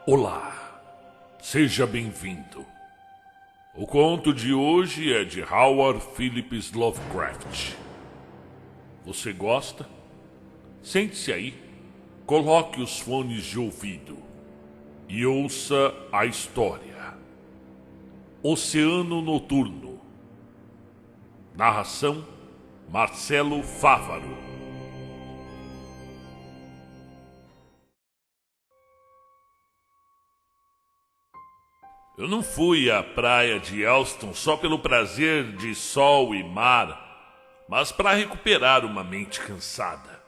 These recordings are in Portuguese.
Olá, seja bem-vindo. O conto de hoje é de Howard Phillips Lovecraft. Você gosta? Sente-se aí, coloque os fones de ouvido e ouça a história. Oceano Noturno. Narração: Marcelo Fávaro. Eu não fui à praia de Elston só pelo prazer de sol e mar, mas para recuperar uma mente cansada.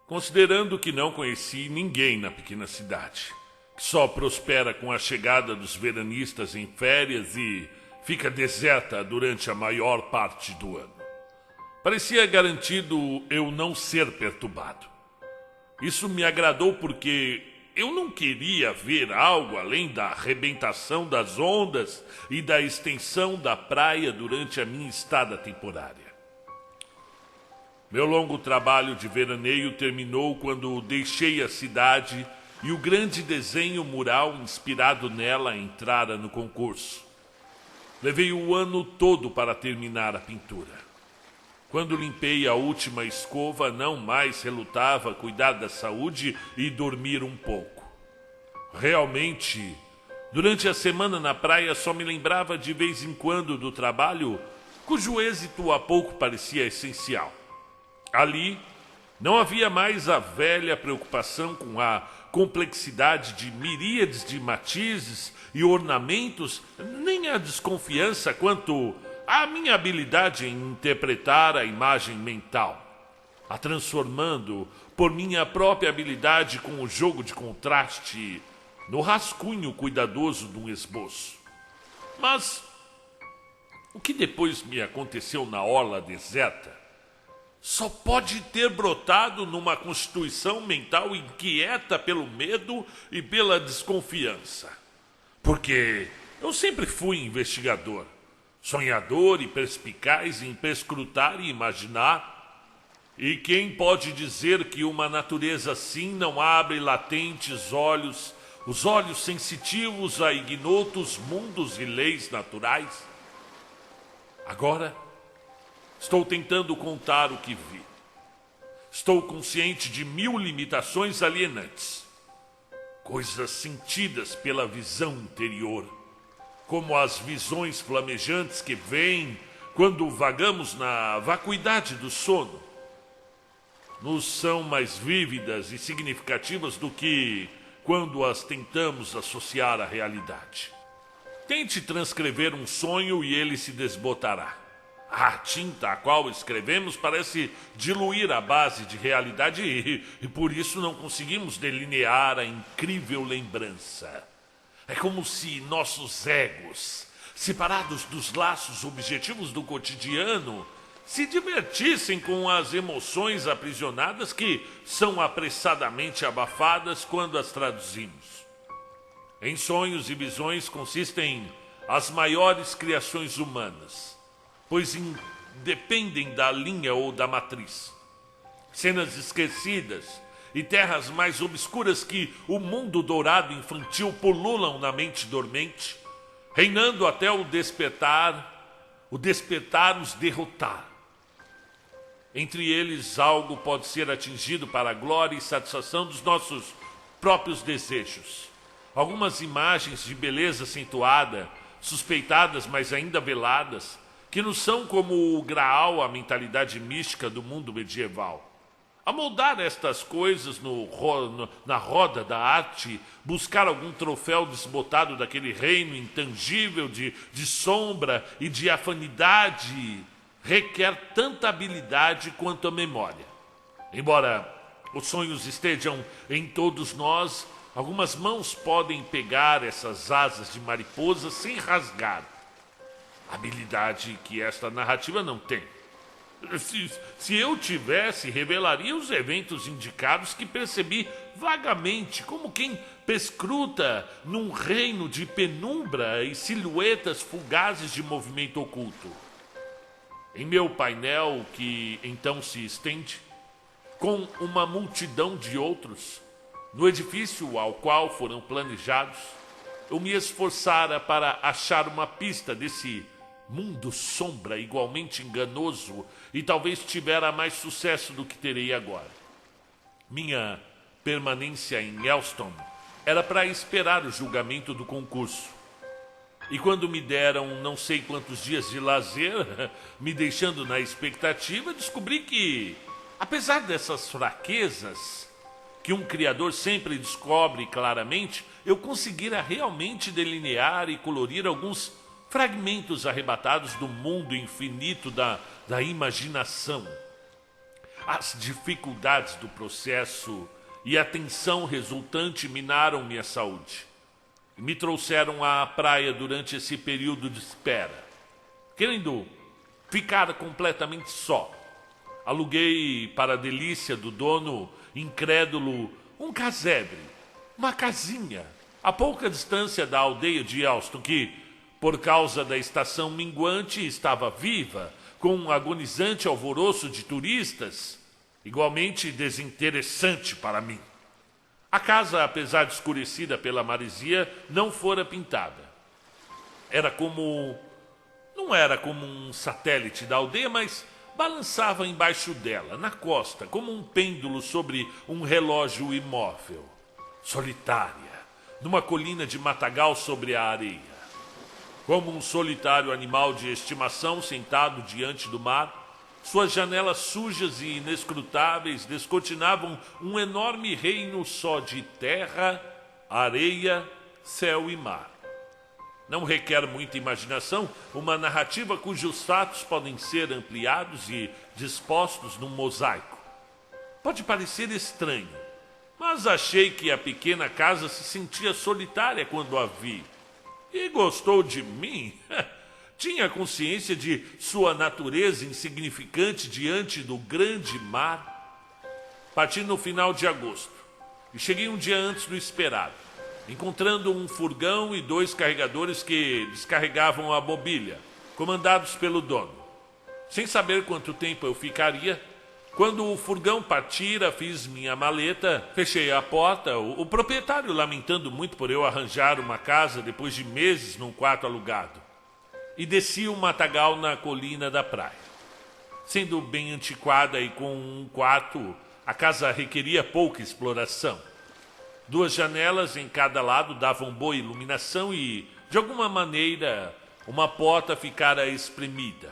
Considerando que não conheci ninguém na pequena cidade, que só prospera com a chegada dos veranistas em férias e fica deserta durante a maior parte do ano. Parecia garantido eu não ser perturbado. Isso me agradou porque eu não queria ver algo além da arrebentação das ondas e da extensão da praia durante a minha estada temporária. Meu longo trabalho de veraneio terminou quando deixei a cidade e o grande desenho mural inspirado nela entrara no concurso. Levei o ano todo para terminar a pintura. Quando limpei a última escova, não mais relutava cuidar da saúde e dormir um pouco. Realmente, durante a semana na praia só me lembrava de vez em quando do trabalho, cujo êxito há pouco parecia essencial. Ali, não havia mais a velha preocupação com a complexidade de miríades de matizes e ornamentos, nem a desconfiança quanto a minha habilidade em interpretar a imagem mental, a transformando por minha própria habilidade com o jogo de contraste no rascunho cuidadoso de um esboço. Mas o que depois me aconteceu na orla deserta só pode ter brotado numa constituição mental inquieta pelo medo e pela desconfiança. Porque eu sempre fui investigador, sonhador e perspicaz em perscrutar e imaginar. E quem pode dizer que uma natureza assim não abre latentes olhos, os olhos sensitivos a ignotos mundos e leis naturais? Agora, estou tentando contar o que vi. Estou consciente de 1000 limitações alienantes, coisas sentidas pela visão interior, como as visões flamejantes que vêm quando vagamos na vacuidade do sono. Nos são mais vívidas e significativas do que quando as tentamos associar à realidade. Tente transcrever um sonho e ele se desbotará. A tinta a qual escrevemos parece diluir a base de realidade e por isso não conseguimos delinear a incrível lembrança. É como se nossos egos, separados dos laços objetivos do cotidiano, se divertissem com as emoções aprisionadas que são apressadamente abafadas quando as traduzimos. Em sonhos e visões consistem as maiores criações humanas, pois dependem da linha ou da matriz. Cenas esquecidas e terras mais obscuras que o mundo dourado infantil pululam na mente dormente, reinando até o despertar os derrotar. Entre eles, algo pode ser atingido para a glória e satisfação dos nossos próprios desejos. Algumas imagens de beleza acentuada, suspeitadas, mas ainda veladas, que nos são como o graal à mentalidade mística do mundo medieval. Amoldar estas coisas na roda da arte, buscar algum troféu desbotado daquele reino intangível de sombra e de afanidade, requer tanta habilidade quanto a memória. Embora os sonhos estejam em todos nós, algumas mãos podem pegar essas asas de mariposa sem rasgar. Habilidade que esta narrativa não tem. Se eu tivesse, revelaria os eventos indicados que percebi vagamente, como quem perscruta num reino de penumbra e silhuetas fugazes de movimento oculto. Em meu painel, que então se estende, com uma multidão de outros, No edifício ao qual foram planejados, eu me esforçara para achar uma pista desse mundo sombra igualmente enganoso e talvez tivera mais sucesso do que terei agora. Minha permanência em Elston era para esperar o julgamento do concurso. E quando me deram não sei quantos dias de lazer, me deixando na expectativa, descobri que, apesar dessas fraquezas que um criador sempre descobre claramente, eu conseguira realmente delinear e colorir alguns fragmentos arrebatados do mundo infinito da imaginação. As dificuldades do processo e a tensão resultante minaram minha saúde e me trouxeram à praia durante esse período de espera. Querendo ficar completamente só, aluguei para a delícia do dono incrédulo um casebre, uma casinha, a pouca distância da aldeia de Elston, que, por causa da estação minguante, estava viva, com um agonizante alvoroço de turistas, igualmente desinteressante para mim. A casa, apesar de escurecida pela maresia, não fora pintada. Não era como um satélite da aldeia, mas balançava embaixo dela, na costa, como um pêndulo sobre um relógio imóvel. Solitária, numa colina de matagal sobre a areia. Como um solitário animal de estimação sentado diante do mar, suas janelas sujas e inescrutáveis descortinavam um enorme reino só de terra, areia, céu e mar. Não requer muita imaginação uma narrativa cujos fatos podem ser ampliados e dispostos num mosaico. Pode parecer estranho, mas achei que a pequena casa se sentia solitária quando a vi. E gostou de mim? Tinha consciência de sua natureza insignificante diante do grande mar. Parti no final de agosto e cheguei um dia antes do esperado, encontrando um furgão e 2 carregadores que descarregavam a mobília, comandados pelo dono. Sem saber quanto tempo eu ficaria, quando o furgão partira, fiz minha maleta, fechei a porta, o proprietário lamentando muito por eu arranjar uma casa depois de meses num quarto alugado, e desci o matagal na colina da praia. Sendo bem antiquada e com um quarto, a casa requeria pouca exploração. 2 janelas em cada lado davam boa iluminação e, de alguma maneira, uma porta ficara espremida.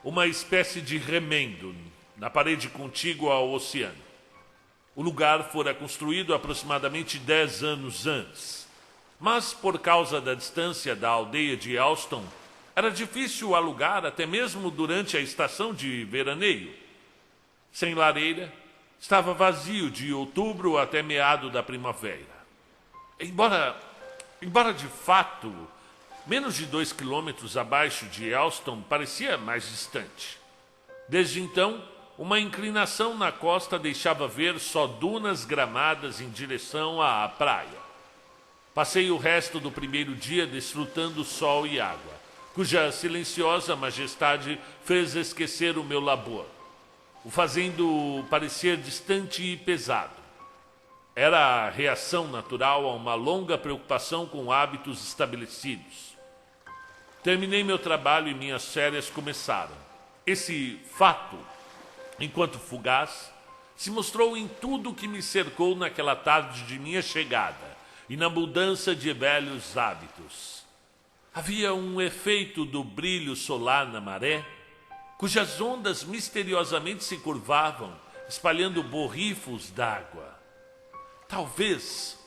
Uma espécie de remendo na parede contígua ao oceano. O lugar fora construído aproximadamente 10 anos antes. Mas, por causa da distância da aldeia de Elston, era difícil alugar até mesmo durante a estação de veraneio. Sem lareira, estava vazio de outubro até meado da primavera. Embora de fato, menos de 2 quilômetros abaixo de Elston parecia mais distante. Desde então, uma inclinação na costa deixava ver só dunas gramadas em direção à praia. Passei o resto do primeiro dia desfrutando sol e água, cuja silenciosa majestade fez esquecer o meu labor, o fazendo parecer distante e pesado. Era a reação natural a uma longa preocupação com hábitos estabelecidos. Terminei meu trabalho e minhas férias começaram. Esse fato, enquanto fugaz, se mostrou em tudo que me cercou naquela tarde de minha chegada e na mudança de velhos hábitos. Havia um efeito do brilho solar na maré, cujas ondas misteriosamente se curvavam, espalhando borrifos d'água. Talvez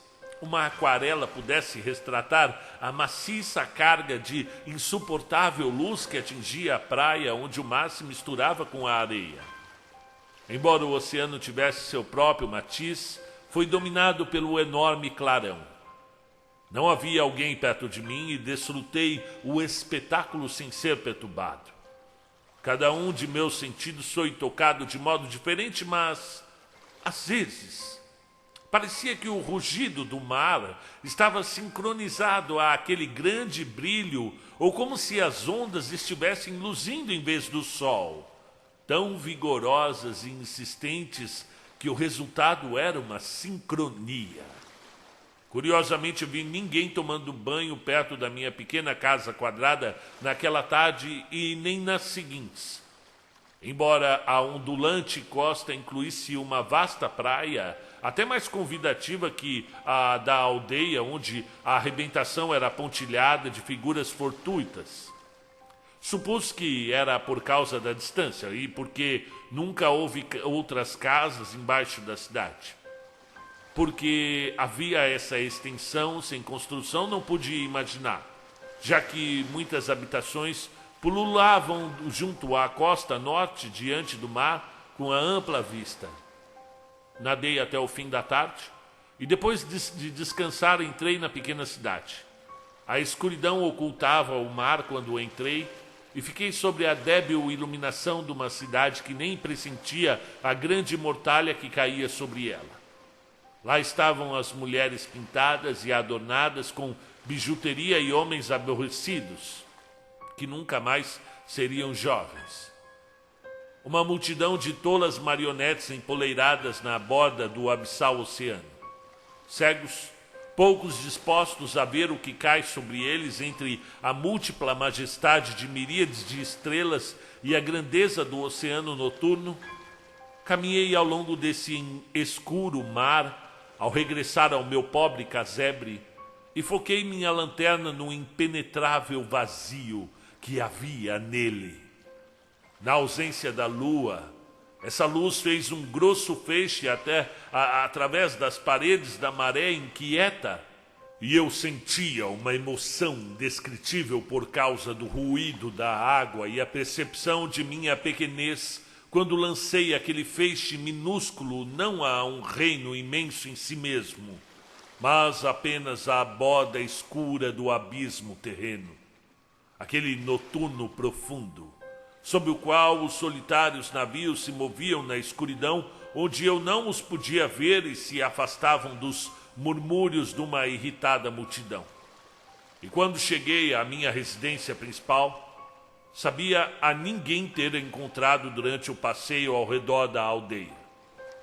uma aquarela pudesse retratar a maciça carga de insuportável luz que atingia a praia, onde o mar se misturava com a areia. Embora o oceano tivesse seu próprio matiz, foi dominado pelo enorme clarão. Não havia alguém perto de mim e desfrutei o espetáculo sem ser perturbado. Cada um de meus sentidos foi tocado de modo diferente, mas, às vezes, parecia que o rugido do mar estava sincronizado àquele grande brilho, ou como se as ondas estivessem luzindo em vez do sol, tão vigorosas e insistentes que o resultado era uma sincronia. Curiosamente, eu vi ninguém tomando banho perto da minha pequena casa quadrada naquela tarde e nem nas seguintes. Embora a ondulante costa incluísse uma vasta praia, até mais convidativa que a da aldeia, onde a arrebentação era pontilhada de figuras fortuitas. Supus que era por causa da distância e porque nunca houve outras casas embaixo da cidade. Porque havia essa extensão sem construção, não pude imaginar, já que muitas habitações pululavam junto à costa norte, diante do mar, com a ampla vista. Nadei até o fim da tarde e depois de descansar entrei na pequena cidade. A escuridão ocultava o mar quando entrei e fiquei sobre a débil iluminação de uma cidade que nem pressentia a grande mortalha que caía sobre ela. Lá estavam as mulheres pintadas e adornadas com bijuteria e homens aborrecidos, que nunca mais seriam jovens. Uma multidão de tolas marionetes empoleiradas na borda do abissal oceano. Cegos, poucos dispostos a ver o que cai sobre eles entre a múltipla majestade de miríades de estrelas e a grandeza do oceano noturno, caminhei ao longo desse escuro mar, ao regressar ao meu pobre casebre, e foquei minha lanterna no impenetrável vazio que havia nele. Na ausência da lua, essa luz fez um grosso feixe através das paredes da maré inquieta, e eu sentia uma emoção indescritível por causa do ruído da água e a percepção de minha pequenez quando lancei aquele feixe minúsculo não a um reino imenso em si mesmo, mas apenas à borda escura do abismo terreno, aquele noturno profundo, sob o qual os solitários navios se moviam na escuridão, onde eu não os podia ver e se afastavam dos murmúrios de uma irritada multidão. E quando cheguei à minha residência principal, sabia a ninguém ter encontrado durante o passeio ao redor da aldeia,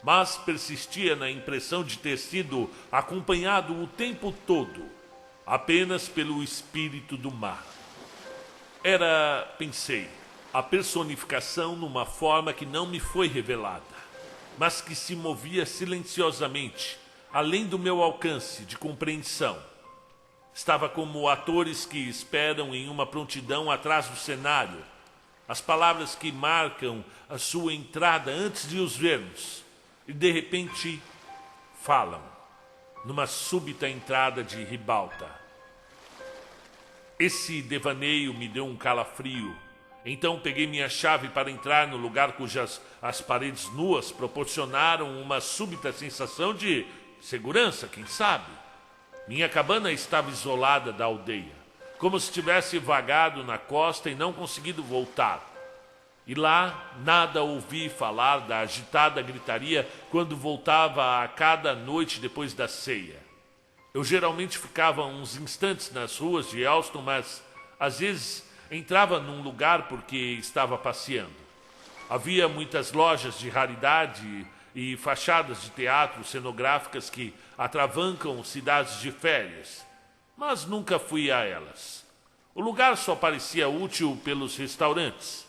mas persistia na impressão de ter sido acompanhado o tempo todo apenas pelo espírito do mar. Era, pensei, a personificação numa forma que não me foi revelada, mas que se movia silenciosamente, além do meu alcance de compreensão. Estava como atores que esperam em uma prontidão atrás do cenário, as palavras que marcam a sua entrada antes de os vermos, e de repente falam, numa súbita entrada de ribalta. Esse devaneio me deu um calafrio. Então peguei minha chave para entrar no lugar cujas as paredes nuas proporcionaram uma súbita sensação de segurança, quem sabe. Minha cabana estava isolada da aldeia, como se tivesse vagado na costa e não conseguido voltar. E lá nada ouvi falar da agitada gritaria quando voltava a cada noite depois da ceia. Eu geralmente ficava uns instantes nas ruas de Elston, mas às vezes entrava num lugar porque estava passeando. Havia muitas lojas de raridade e fachadas de teatro cenográficas que atravancam cidades de férias, mas nunca fui a elas. O lugar só parecia útil pelos restaurantes.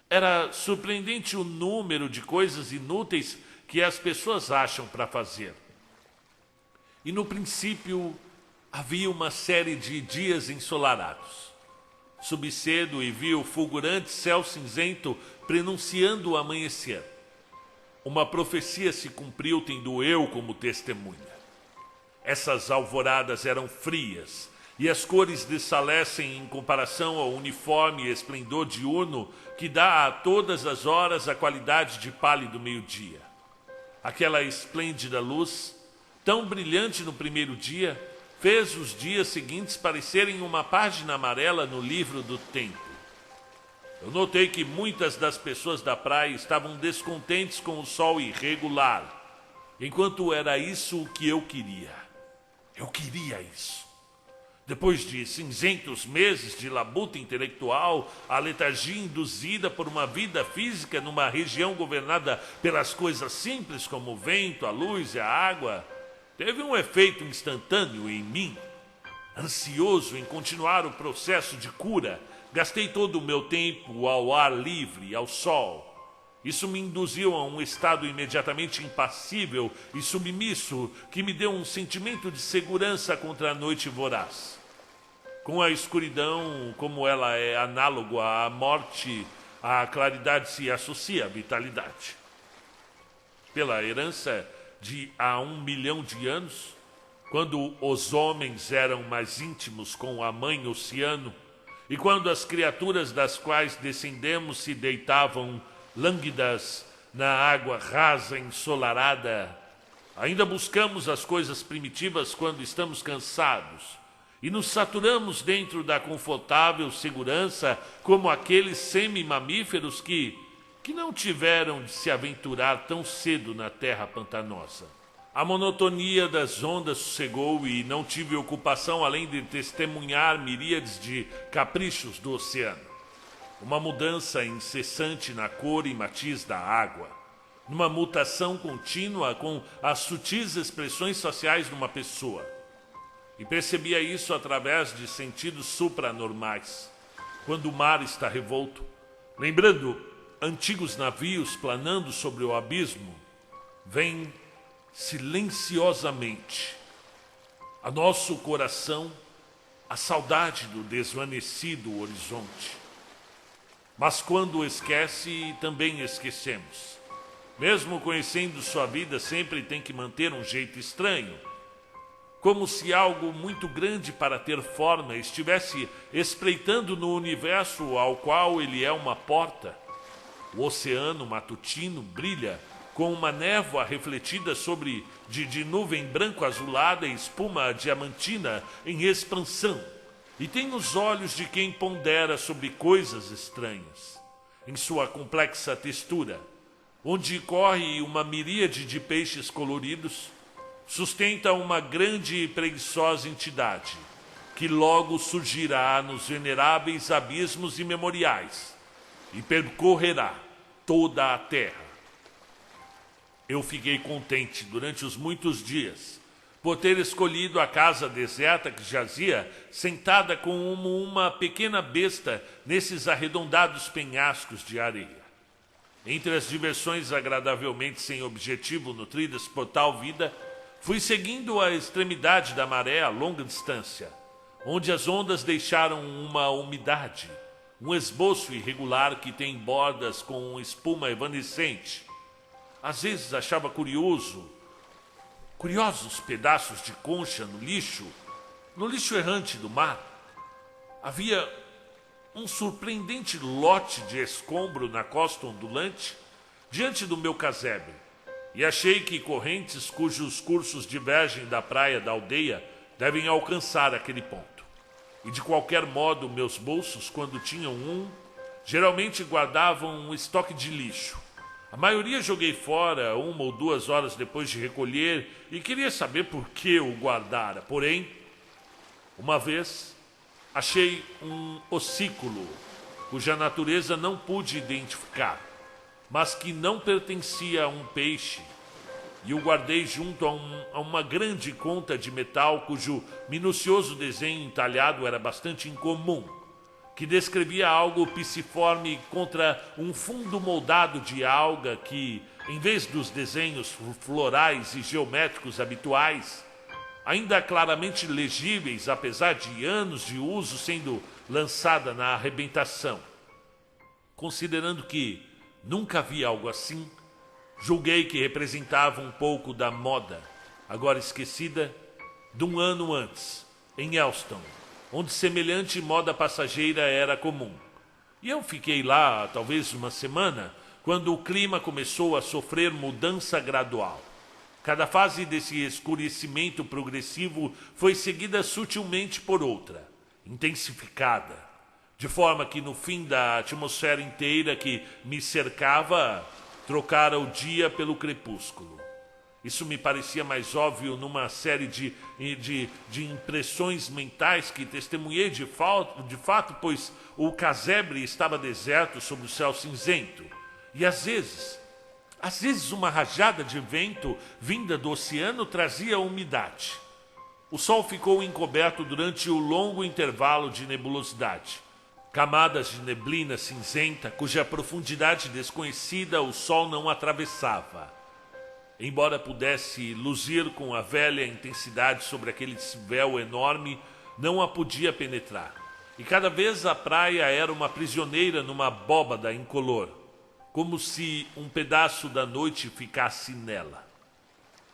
Era surpreendente o número de coisas inúteis que as pessoas acham para fazer. E no princípio havia uma série de dias ensolarados. Subi cedo e vi o fulgurante céu cinzento prenunciando o amanhecer. Uma profecia se cumpriu tendo eu como testemunha. Essas alvoradas eram frias, e as cores desfalecem em comparação ao uniforme esplendor diurno que dá a todas as horas a qualidade de pálido meio-dia. Aquela esplêndida luz, tão brilhante no primeiro dia, fez os dias seguintes parecerem uma página amarela no livro do tempo. Eu notei que muitas das pessoas da praia estavam descontentes com o sol irregular, enquanto era isso o que eu queria. Eu queria isso. Depois de cinzentos meses de labuta intelectual, a letargia induzida por uma vida física numa região governada pelas coisas simples como o vento, a luz e a água, teve um efeito instantâneo em mim. Ansioso em continuar o processo de cura, gastei todo o meu tempo ao ar livre, ao sol. Isso me induziu a um estado imediatamente impassível e submisso que me deu um sentimento de segurança contra a noite voraz. Com a escuridão, como ela é análoga à morte, a claridade se associa à vitalidade. Pela herança de há 1 milhão de anos, quando os homens eram mais íntimos com a mãe oceano, e quando as criaturas das quais descendemos se deitavam lânguidas na água rasa ensolarada, ainda buscamos as coisas primitivas quando estamos cansados e nos saturamos dentro da confortável segurança como aqueles semi-mamíferos que não tiveram de se aventurar tão cedo na terra pantanosa. A monotonia das ondas sossegou e não tive ocupação além de testemunhar miríades de caprichos do oceano. Uma mudança incessante na cor e matiz da água, numa mutação contínua com as sutis expressões sociais de uma pessoa. E percebia isso através de sentidos supranormais. Quando o mar está revolto, lembrando antigos navios planando sobre o abismo, vem silenciosamente a nosso coração a saudade do desvanecido horizonte. Mas quando esquece, também esquecemos. Mesmo conhecendo sua vida, sempre tem que manter um jeito estranho, como se algo muito grande para ter forma estivesse espreitando no universo ao qual ele é uma porta. O oceano matutino brilha com uma névoa refletida sobre de nuvem branco-azulada e espuma diamantina em expansão, e tem os olhos de quem pondera sobre coisas estranhas. Em sua complexa textura, onde corre uma miríade de peixes coloridos, sustenta uma grande e preguiçosa entidade, que logo surgirá nos veneráveis abismos imemoriais e percorrerá toda a terra. Eu fiquei contente durante os muitos dias por ter escolhido a casa deserta que jazia sentada como uma pequena besta nesses arredondados penhascos de areia. Entre as diversões agradavelmente sem objetivo nutridas por tal vida, fui seguindo a extremidade da maré a longa distância, onde as ondas deixaram uma umidade, um esboço irregular que tem bordas com espuma evanescente. Às vezes achava curiosos pedaços de concha no lixo errante do mar. Havia um surpreendente lote de escombro na costa ondulante diante do meu casebre, e achei que correntes cujos cursos divergem da praia da aldeia devem alcançar aquele ponto. E de qualquer modo, meus bolsos, quando tinham geralmente guardavam um estoque de lixo. A maioria joguei fora 1 ou 2 horas depois de recolher e queria saber por que o guardara. Porém, uma vez achei um ossículo cuja natureza não pude identificar, mas que não pertencia a um peixe, e o guardei junto a uma grande conta de metal cujo minucioso desenho entalhado era bastante incomum, que descrevia algo pisciforme contra um fundo moldado de alga que, em vez dos desenhos florais e geométricos habituais, ainda claramente legíveis apesar de anos de uso sendo lançada na arrebentação. Considerando que nunca vi algo assim, julguei que representava um pouco da moda, agora esquecida, de um ano antes, em Elston, onde semelhante moda passageira era comum. E eu fiquei lá, talvez uma semana, quando o clima começou a sofrer mudança gradual. Cada fase desse escurecimento progressivo foi seguida sutilmente por outra, intensificada, de forma que no fim da atmosfera inteira que me cercava, trocara o dia pelo crepúsculo. Isso me parecia mais óbvio numa série de impressões mentais que testemunhei de fato, pois o casebre estava deserto sob o céu cinzento. E às vezes uma rajada de vento vinda do oceano trazia umidade. O sol ficou encoberto durante o longo intervalo de nebulosidade. Camadas de neblina cinzenta, cuja profundidade desconhecida o sol não atravessava. Embora pudesse luzir com a velha intensidade sobre aquele véu enorme, não a podia penetrar. E cada vez a praia era uma prisioneira numa abóbada incolor, como se um pedaço da noite ficasse nela.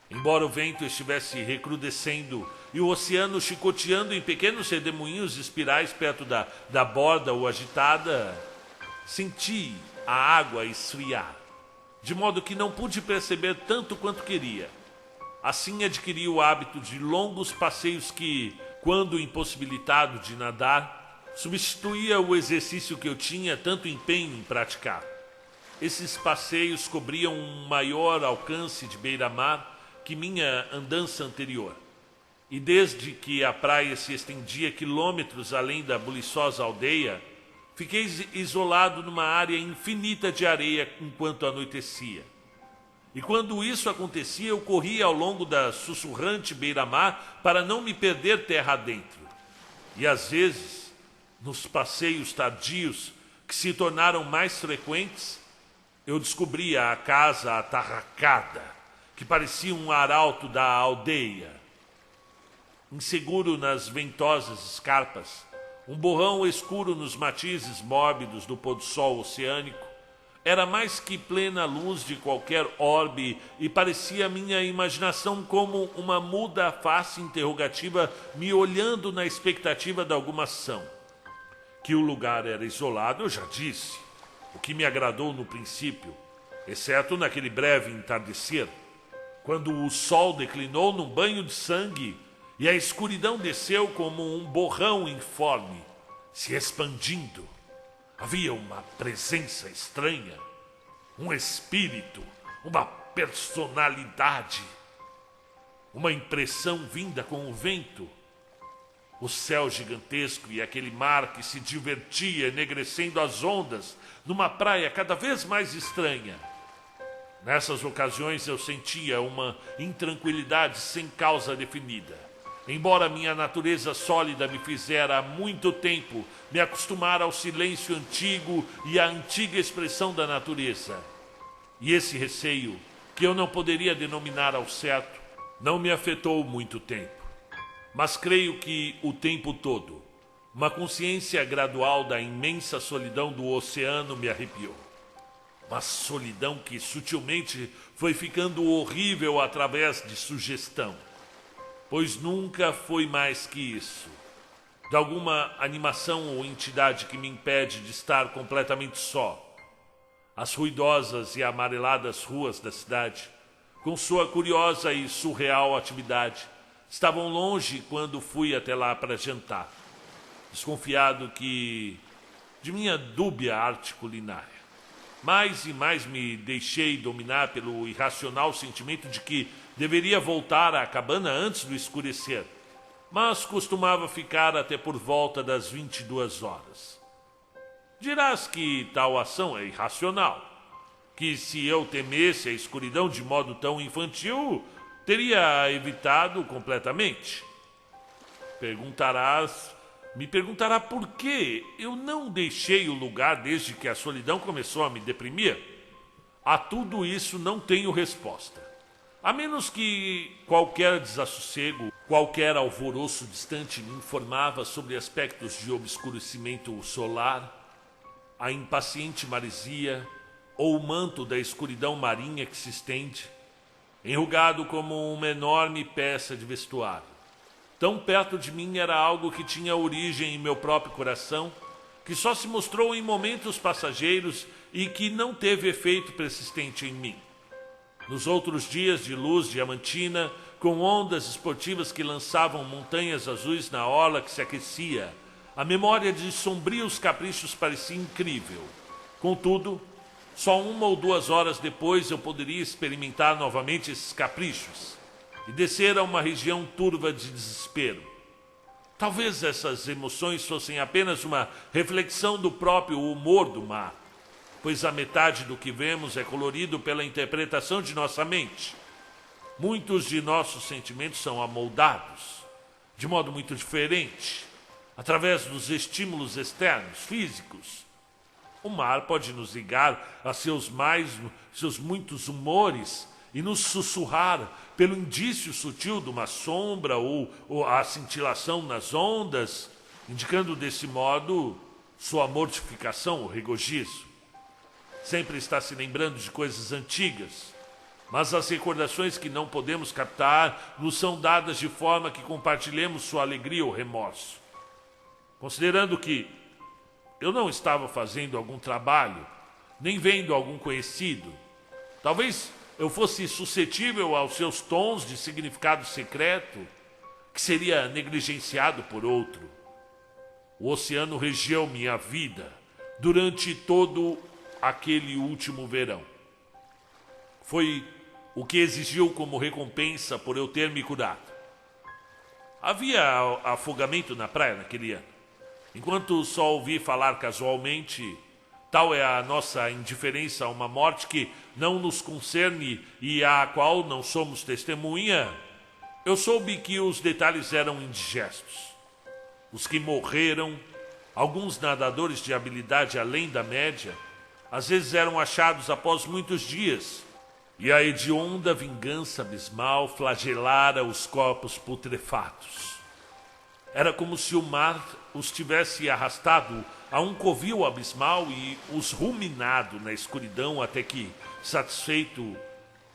Embora o vento estivesse recrudescendo e o oceano chicoteando em pequenos redemoinhos espirais perto da borda ou agitada, senti a água esfriar, de modo que não pude perceber tanto quanto queria. Assim adquiri o hábito de longos passeios que, quando impossibilitado de nadar, substituía o exercício que eu tinha tanto empenho em praticar. Esses passeios cobriam um maior alcance de beira-mar que minha andança anterior. E desde que a praia se estendia quilômetros além da buliçosa aldeia, fiquei isolado numa área infinita de areia enquanto anoitecia. E quando isso acontecia, eu corria ao longo da sussurrante beira-mar para não me perder terra adentro. E às vezes, nos passeios tardios que se tornaram mais frequentes, eu descobria a casa atarracada, que parecia um arauto da aldeia. Inseguro nas ventosas escarpas, um borrão escuro nos matizes mórbidos do pôr-do-sol oceânico, era mais que plena luz de qualquer orbe e parecia a minha imaginação como uma muda face interrogativa me olhando na expectativa de alguma ação. Que o lugar era isolado, eu já disse, o que me agradou no princípio, exceto naquele breve entardecer, quando o sol declinou num banho de sangue e a escuridão desceu como um borrão informe, se expandindo. Havia uma presença estranha, um espírito, uma personalidade, uma impressão vinda com o vento. O céu gigantesco e aquele mar que se divertia enegrecendo as ondas numa praia cada vez mais estranha. Nessas ocasiões eu sentia uma intranquilidade sem causa definida. Embora minha natureza sólida me fizera há muito tempo me acostumar ao silêncio antigo e à antiga expressão da natureza. E esse receio, que eu não poderia denominar ao certo, não me afetou muito tempo. Mas creio que o tempo todo, uma consciência gradual da imensa solidão do oceano me arrepiou. Uma solidão que sutilmente foi ficando horrível através de sugestão, pois nunca foi mais que isso, de alguma animação ou entidade que me impede de estar completamente só. As ruidosas e amareladas ruas da cidade, com sua curiosa e surreal atividade, estavam longe quando fui até lá para jantar, desconfiado de minha dúbia arte culinária. Mais e mais me deixei dominar pelo irracional sentimento de que deveria voltar à cabana antes do escurecer, mas costumava ficar até por volta das 22 horas. Dirás que tal ação é irracional, que se eu temesse a escuridão de modo tão infantil, teria evitado completamente. Me perguntará por que eu não deixei o lugar desde que a solidão começou a me deprimir. A tudo isso não tenho resposta. A menos que qualquer desassossego, qualquer alvoroço distante me informava sobre aspectos de obscurecimento solar, a impaciente maresia ou o manto da escuridão marinha que se estende, enrugado como uma enorme peça de vestuário. Tão perto de mim era algo que tinha origem em meu próprio coração, que só se mostrou em momentos passageiros e que não teve efeito persistente em mim. Nos outros dias de luz diamantina, com ondas esportivas que lançavam montanhas azuis na orla que se aquecia, a memória de sombrios caprichos parecia incrível. Contudo, Só 1 ou 2 horas depois eu poderia experimentar novamente esses caprichos e descer a uma região turva de desespero. Talvez essas emoções fossem apenas uma reflexão do próprio humor do mar, pois a metade do que vemos é colorido pela interpretação de nossa mente. Muitos de nossos sentimentos são amoldados, de modo muito diferente, através dos estímulos externos, físicos. O mar pode nos ligar a seus muitos humores e nos sussurrar pelo indício sutil de uma sombra ou a cintilação nas ondas, indicando desse modo sua mortificação ou regozijo. Sempre está se lembrando de coisas antigas, mas as recordações que não podemos captar nos são dadas de forma que compartilhemos sua alegria ou remorso. Considerando que eu não estava fazendo algum trabalho, nem vendo algum conhecido, talvez eu fosse suscetível aos seus tons de significado secreto, que seria negligenciado por outro. O oceano regeu minha vida durante todo aquele último verão. Foi o que exigiu como recompensa por eu ter me curado. Havia afogamento na praia naquele ano. Enquanto só ouvi falar casualmente, tal é a nossa indiferença a uma morte que não nos concerne e à qual não somos testemunha, eu soube que os detalhes eram indigestos. Os que morreram, alguns nadadores de habilidade além da média, às vezes eram achados após muitos dias, e a hedionda vingança abismal flagelara os corpos putrefatos. Era como se o mar os tivesse arrastado a um covil abismal e os ruminado na escuridão até que, satisfeito,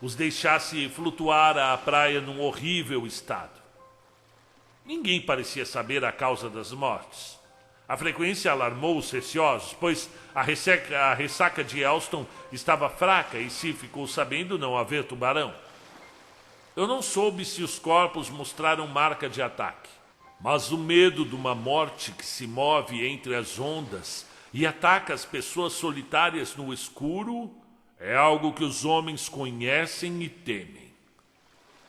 os deixasse flutuar à praia num horrível estado. Ninguém parecia saber a causa das mortes. A frequência alarmou os receosos, pois a ressaca de Elston estava fraca e se ficou sabendo não haver tubarão. Eu não soube se os corpos mostraram marca de ataque. Mas o medo de uma morte que se move entre as ondas e ataca as pessoas solitárias no escuro é algo que os homens conhecem e temem.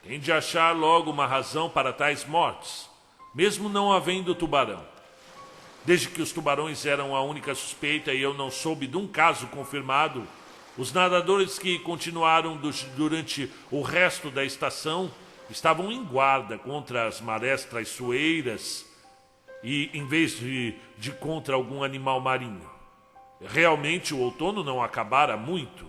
Tem de achar logo uma razão para tais mortes, mesmo não havendo tubarão. Desde que os tubarões eram a única suspeita e eu não soube de um caso confirmado, os nadadores que continuaram durante o resto da estação estavam em guarda contra as marés traiçoeiras e em vez de contra algum animal marinho. Realmente o outono não acabara muito,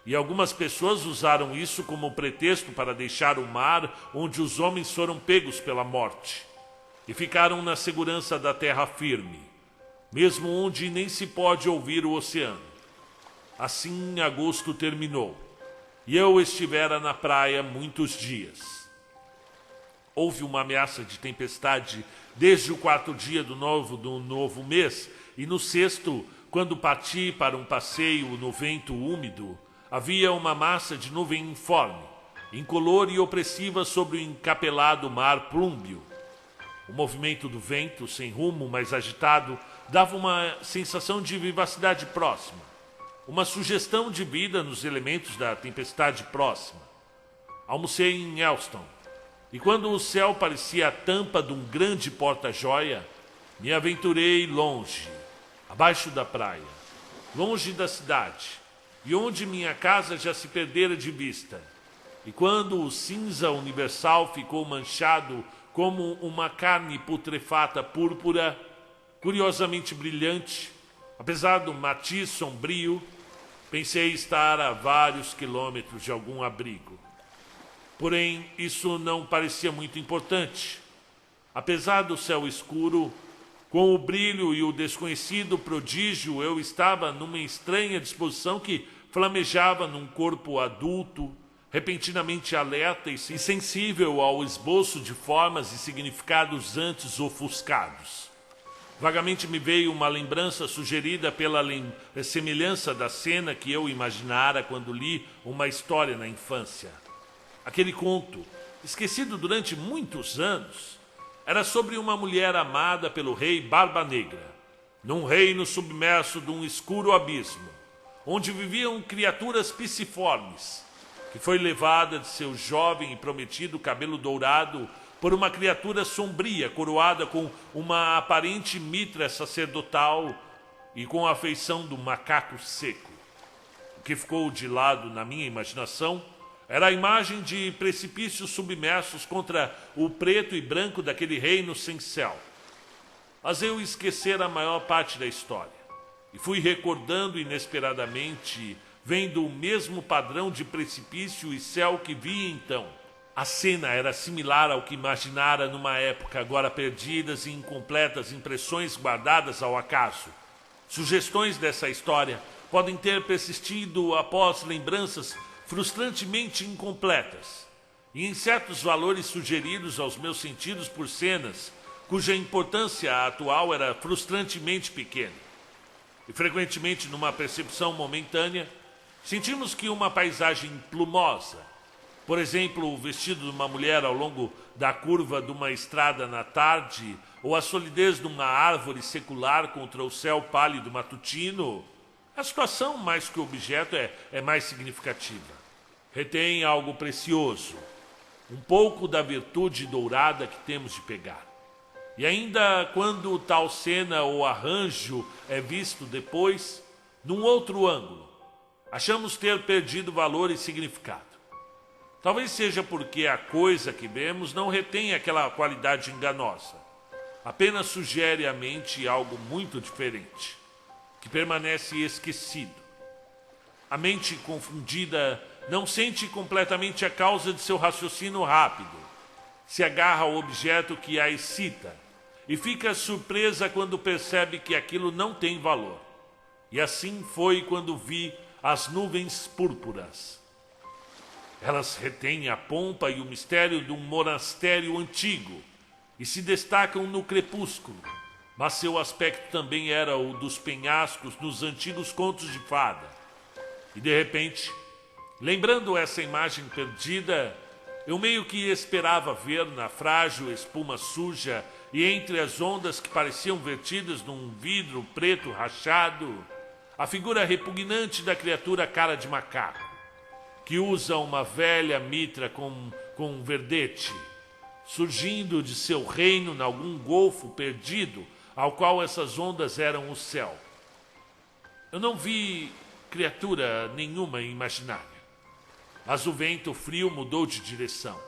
e algumas pessoas usaram isso como pretexto para deixar o mar onde os homens foram pegos pela morte e ficaram na segurança da terra firme, mesmo onde nem se pode ouvir o oceano. Assim agosto terminou, e eu estivera na praia muitos dias. Houve uma ameaça de tempestade desde o 4º dia do novo mês, e no 6º, quando parti para um passeio no vento úmido, havia uma massa de nuvem informe, incolor e opressiva sobre o encapelado mar plúmbeo. O movimento do vento, sem rumo, mas agitado, dava uma sensação de vivacidade próxima, uma sugestão de vida nos elementos da tempestade próxima. Almocei em Elston, e quando o céu parecia a tampa de um grande porta-joia, me aventurei longe, abaixo da praia, longe da cidade, e onde minha casa já se perdera de vista. E quando o cinza universal ficou manchado como uma carne putrefata púrpura, curiosamente brilhante, apesar do matiz sombrio, pensei estar a vários quilômetros de algum abrigo. Porém, isso não parecia muito importante. Apesar do céu escuro, com o brilho e o desconhecido prodígio, eu estava numa estranha disposição que flamejava num corpo adulto, repentinamente alerta e sensível ao esboço de formas e significados antes ofuscados. Vagamente me veio uma lembrança sugerida pela semelhança da cena que eu imaginara quando li uma história na infância. Aquele conto, esquecido durante muitos anos, era sobre uma mulher amada pelo rei Barba Negra, num reino submerso de um escuro abismo, onde viviam criaturas pisciformes, que foi levada de seu jovem e prometido cabelo dourado por uma criatura sombria, coroada com uma aparente mitra sacerdotal e com a feição do macaco seco. O que ficou de lado na minha imaginação era a imagem de precipícios submersos contra o preto e branco daquele reino sem céu. Mas eu esquecera a maior parte da história e fui recordando inesperadamente, vendo o mesmo padrão de precipício e céu que vi então. A cena era similar ao que imaginara numa época agora perdidas e incompletas impressões guardadas ao acaso. Sugestões dessa história podem ter persistido após lembranças frustrantemente incompletas, e em certos valores sugeridos aos meus sentidos por cenas cuja importância atual era frustrantemente pequena. E frequentemente, numa percepção momentânea, sentimos que uma paisagem plumosa, por exemplo, o vestido de uma mulher ao longo da curva de uma estrada na tarde, ou a solidez de uma árvore secular contra o céu pálido matutino, a situação, mais que o objeto, é mais significativa. Retém algo precioso, um pouco da virtude dourada que temos de pegar. E ainda quando tal cena ou arranjo é visto depois, num outro ângulo, achamos ter perdido valor e significado. Talvez seja porque a coisa que vemos não retém aquela qualidade enganosa. Apenas sugere à mente algo muito diferente, que permanece esquecido. A mente confundida não sente completamente a causa de seu raciocínio rápido. Se agarra ao objeto que a excita e fica surpresa quando percebe que aquilo não tem valor. E assim foi quando vi as nuvens púrpuras. Elas retêm a pompa e o mistério de um monastério antigo e se destacam no crepúsculo, mas seu aspecto também era o dos penhascos nos antigos contos de fada. E de repente, lembrando essa imagem perdida, eu meio que esperava ver na frágil espuma suja e entre as ondas que pareciam vertidas num vidro preto rachado, a figura repugnante da criatura cara de macaco, que usa uma velha mitra com um verdete, surgindo de seu reino em algum golfo perdido, ao qual essas ondas eram o céu. Eu não vi criatura nenhuma imaginária, mas o vento frio mudou de direção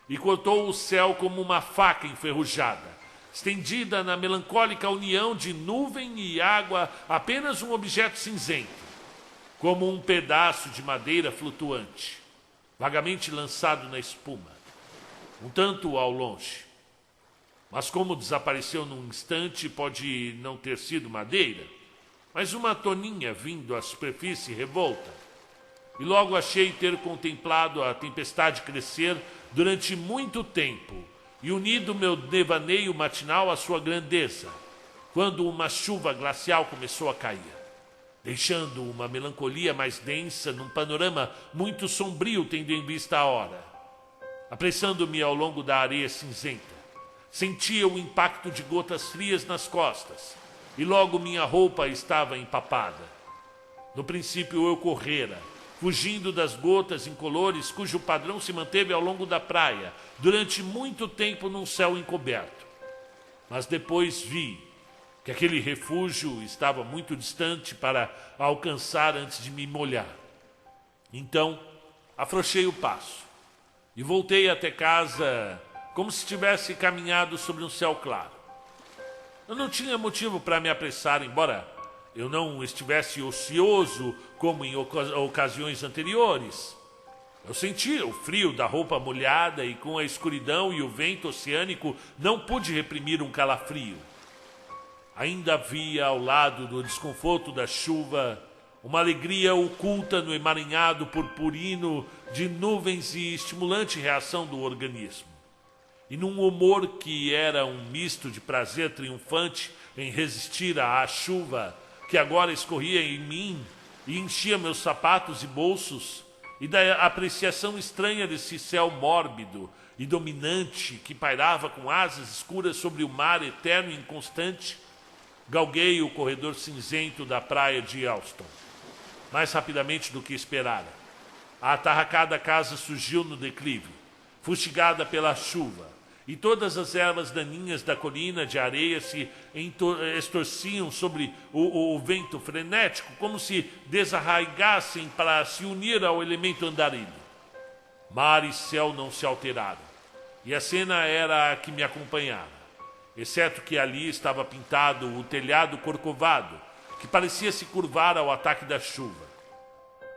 e cortou o céu como uma faca enferrujada, estendida na melancólica união de nuvem e água, apenas um objeto cinzento, como um pedaço de madeira flutuante, vagamente lançado na espuma, um tanto ao longe. Mas como desapareceu num instante, pode não ter sido madeira, mas uma toninha vindo à superfície revolta. E logo achei ter contemplado a tempestade crescer durante muito tempo e unido meu devaneio matinal à sua grandeza, quando uma chuva glacial começou a cair, deixando uma melancolia mais densa num panorama muito sombrio, tendo em vista a hora. Apressando-me ao longo da areia cinzenta, sentia o impacto de gotas frias nas costas, e logo minha roupa estava empapada. No princípio eu correra, fugindo das gotas incolores cujo padrão se manteve ao longo da praia, durante muito tempo num céu encoberto. Mas depois vi que aquele refúgio estava muito distante para alcançar antes de me molhar. Então, afrouxei o passo e voltei até casa como se tivesse caminhado sobre um céu claro. Eu não tinha motivo para me apressar, embora eu não estivesse ocioso como em ocasiões anteriores. Eu sentia o frio da roupa molhada e com a escuridão e o vento oceânico não pude reprimir um calafrio. Ainda havia ao lado do desconforto da chuva uma alegria oculta no emaranhado purpurino de nuvens e estimulante reação do organismo. E num humor que era um misto de prazer triunfante em resistir à chuva que agora escorria em mim e enchia meus sapatos e bolsos, e da apreciação estranha desse céu mórbido e dominante que pairava com asas escuras sobre o mar eterno e inconstante, galguei o corredor cinzento da praia de Euston. mais rapidamente do que esperara. A atarracada casa surgiu no declive, fustigada pela chuva, e todas as ervas daninhas da colina de areia se estorciam sobre o vento frenético, como se desarraigassem para se unir ao elemento andarilho. Mar e céu não se alteraram, e a cena era a que me acompanhara, exceto que ali estava pintado o telhado corcovado, que parecia se curvar ao ataque da chuva.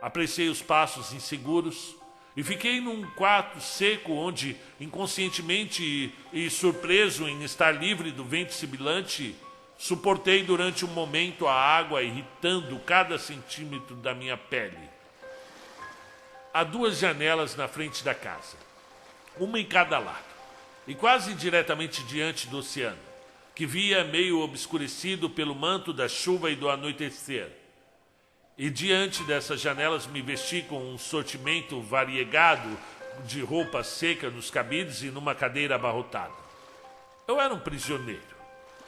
Apreciei os passos inseguros e fiquei num quarto seco onde, inconscientemente e surpreso em estar livre do vento sibilante, suportei durante um momento a água irritando cada centímetro da minha pele. Há 2 janelas na frente da casa, uma em cada lado, e quase diretamente diante do oceano, que via meio obscurecido pelo manto da chuva e do anoitecer. E diante dessas janelas me vesti com um sortimento variegado de roupa seca nos cabides e numa cadeira abarrotada. Eu era um prisioneiro,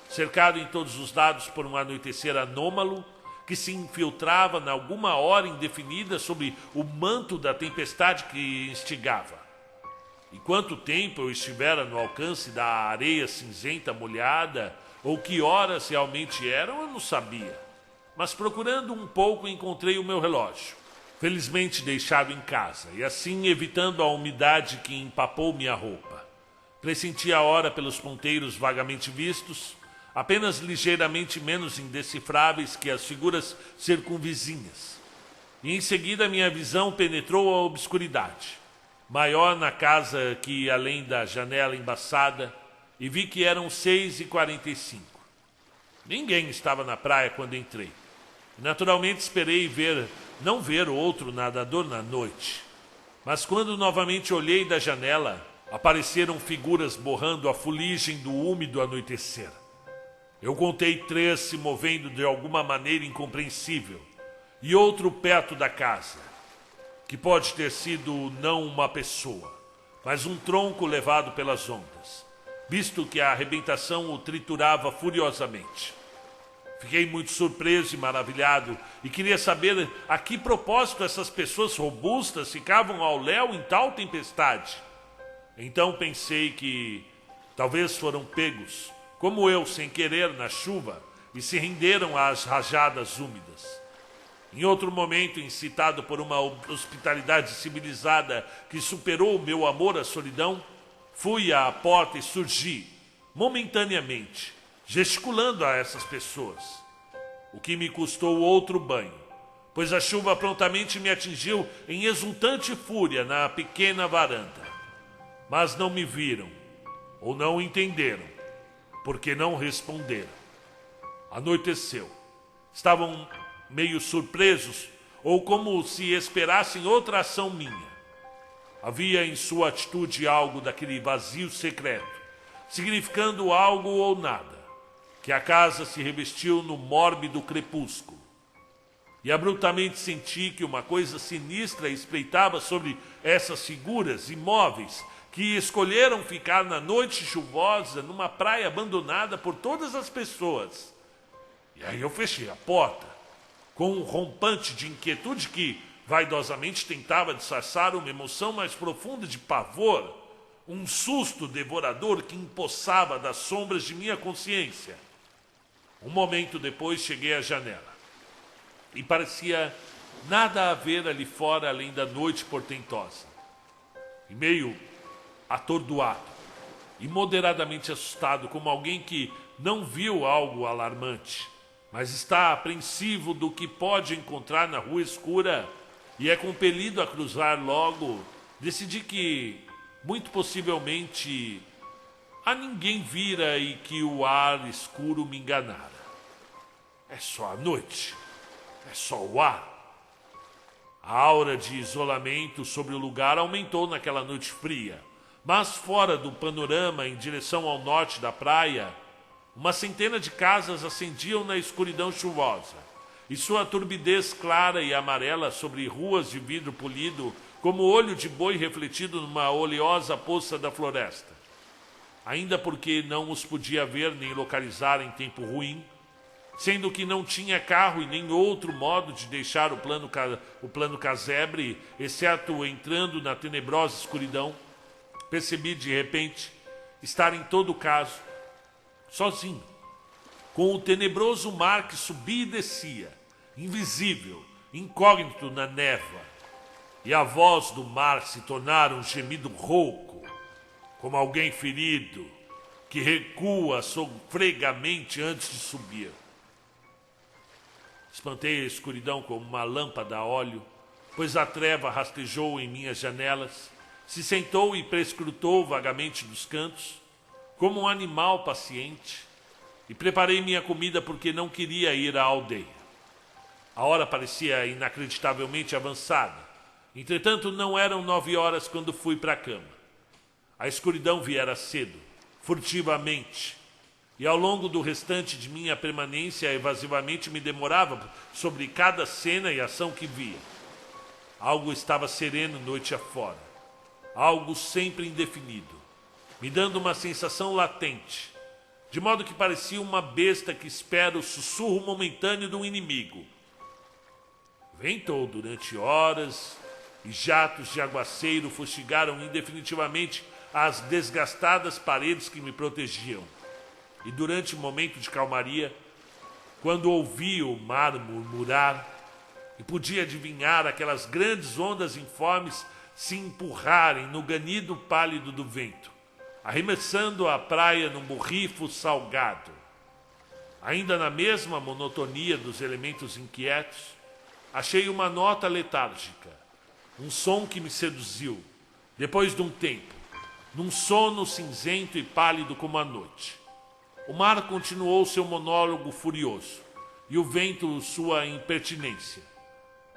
cercado em todos os lados por um anoitecer anômalo que se infiltrava em alguma hora indefinida sobre o manto da tempestade que instigava. E quanto tempo eu estivera no alcance da areia cinzenta molhada, ou que horas realmente eram, eu não sabia. Mas procurando um pouco encontrei o meu relógio, felizmente deixado em casa, e assim evitando a umidade que empapou minha roupa. Pressenti a hora pelos ponteiros vagamente vistos, apenas ligeiramente menos indecifráveis que as figuras circunvizinhas. E em seguida minha visão penetrou a obscuridade, maior na casa que além da janela embaçada, e vi que eram 6h45. Ninguém estava na praia quando entrei. Naturalmente esperei não ver outro nadador na noite. Mas quando novamente olhei da janela, apareceram figuras borrando a fuligem do úmido anoitecer. Eu contei 3 se movendo de alguma maneira incompreensível, e outro perto da casa, que pode ter sido não uma pessoa, mas um tronco levado pelas ondas, visto que a arrebentação o triturava furiosamente. Fiquei muito surpreso e maravilhado e queria saber a que propósito essas pessoas robustas ficavam ao léu em tal tempestade. Então pensei que talvez foram pegos, como eu, sem querer, na chuva e se renderam às rajadas úmidas. Em outro momento, incitado por uma hospitalidade civilizada que superou o meu amor à solidão, fui à porta e surgi, momentaneamente, gesticulando a essas pessoas, o que me custou outro banho, pois a chuva prontamente me atingiu em exultante fúria na pequena varanda. Mas não me viram, ou não entenderam, porque não responderam. Anoiteceu. Estavam meio surpresos, ou como se esperassem outra ação minha. Havia em sua atitude algo daquele vazio secreto, significando algo ou nada, que a casa se revestiu no mórbido crepúsculo. E abruptamente senti que uma coisa sinistra espreitava sobre essas figuras imóveis que escolheram ficar na noite chuvosa numa praia abandonada por todas as pessoas. E aí eu fechei a porta, com um rompante de inquietude que vaidosamente tentava disfarçar uma emoção mais profunda de pavor, um susto devorador que empossava das sombras de minha consciência. Um momento depois cheguei à janela, e parecia nada haver ali fora além da noite portentosa. E meio atordoado e moderadamente assustado, como alguém que não viu algo alarmante, mas está apreensivo do que pode encontrar na rua escura e é compelido a cruzar logo, decidi que, muito possivelmente, a ninguém vira e que o ar escuro me enganara. É só a noite, é só o ar. A aura de isolamento sobre o lugar aumentou naquela noite fria, mas fora do panorama, em direção ao norte da praia, uma centena de casas acendiam na escuridão chuvosa, e sua turbidez clara e amarela sobre ruas de vidro polido, como olho de boi refletido numa oleosa poça da floresta. Ainda porque não os podia ver nem localizar em tempo ruim, sendo que não tinha carro e nem outro modo de deixar o plano casebre, exceto entrando na tenebrosa escuridão, percebi de repente estar em todo caso sozinho, com o tenebroso mar que subia e descia, invisível, incógnito na névoa, e a voz do mar se tornara um gemido rouco, como alguém ferido que recua sofregamente antes de subir. Espantei a escuridão como uma lâmpada a óleo, pois a treva rastejou em minhas janelas, se sentou e prescrutou vagamente dos cantos, como um animal paciente, e preparei minha comida porque não queria ir à aldeia. A hora parecia inacreditavelmente avançada. Entretanto, não eram 9 horas quando fui para a cama. A escuridão viera cedo, furtivamente, e ao longo do restante de minha permanência evasivamente me demorava sobre cada cena e ação que via. Algo estava sereno noite afora, algo sempre indefinido, me dando uma sensação latente, de modo que parecia uma besta que espera o sussurro momentâneo de um inimigo. Ventou durante horas e jatos de aguaceiro fustigaram indefinitivamente as desgastadas paredes que me protegiam. E durante um momento de calmaria, quando ouvi o mar murmurar e podia adivinhar aquelas grandes ondas informes se empurrarem no ganido pálido do vento, arremessando a praia num borrifo salgado, ainda na mesma monotonia dos elementos inquietos, achei uma nota letárgica, um som que me seduziu, depois de um tempo, num sono cinzento e pálido como a noite. O mar continuou seu monólogo furioso, e o vento sua impertinência.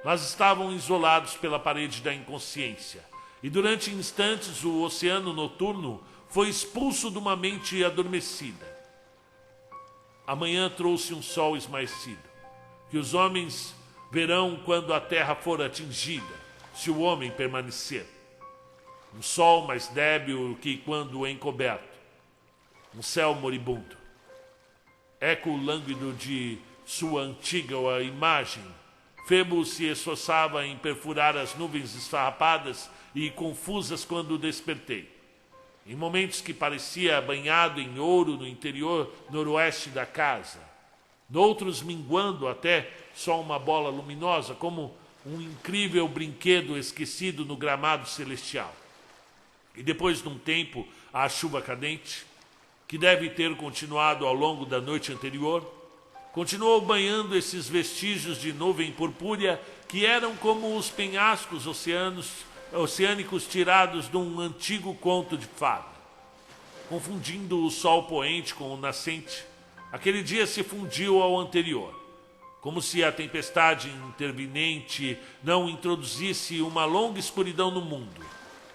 Mas estavam isolados pela parede da inconsciência, e durante instantes o oceano noturno foi expulso de uma mente adormecida. Amanhã trouxe um sol esmaecido, que os homens verão quando a terra for atingida, se o homem permanecer. Um sol mais débil que quando encoberto. Um céu moribundo. Eco lânguido de sua antiga imagem. Febo se esforçava em perfurar as nuvens esfarrapadas e confusas quando despertei. Em momentos que parecia banhado em ouro no interior noroeste da casa. Noutros minguando até só uma bola luminosa, como um incrível brinquedo esquecido no gramado celestial. E depois de um tempo, a chuva cadente, que deve ter continuado ao longo da noite anterior, continuou banhando esses vestígios de nuvem purpúrea que eram como os penhascos oceânicos tirados de um antigo conto de fada. Confundindo o sol poente com o nascente, aquele dia se fundiu ao anterior, como se a tempestade intervinente não introduzisse uma longa escuridão no mundo,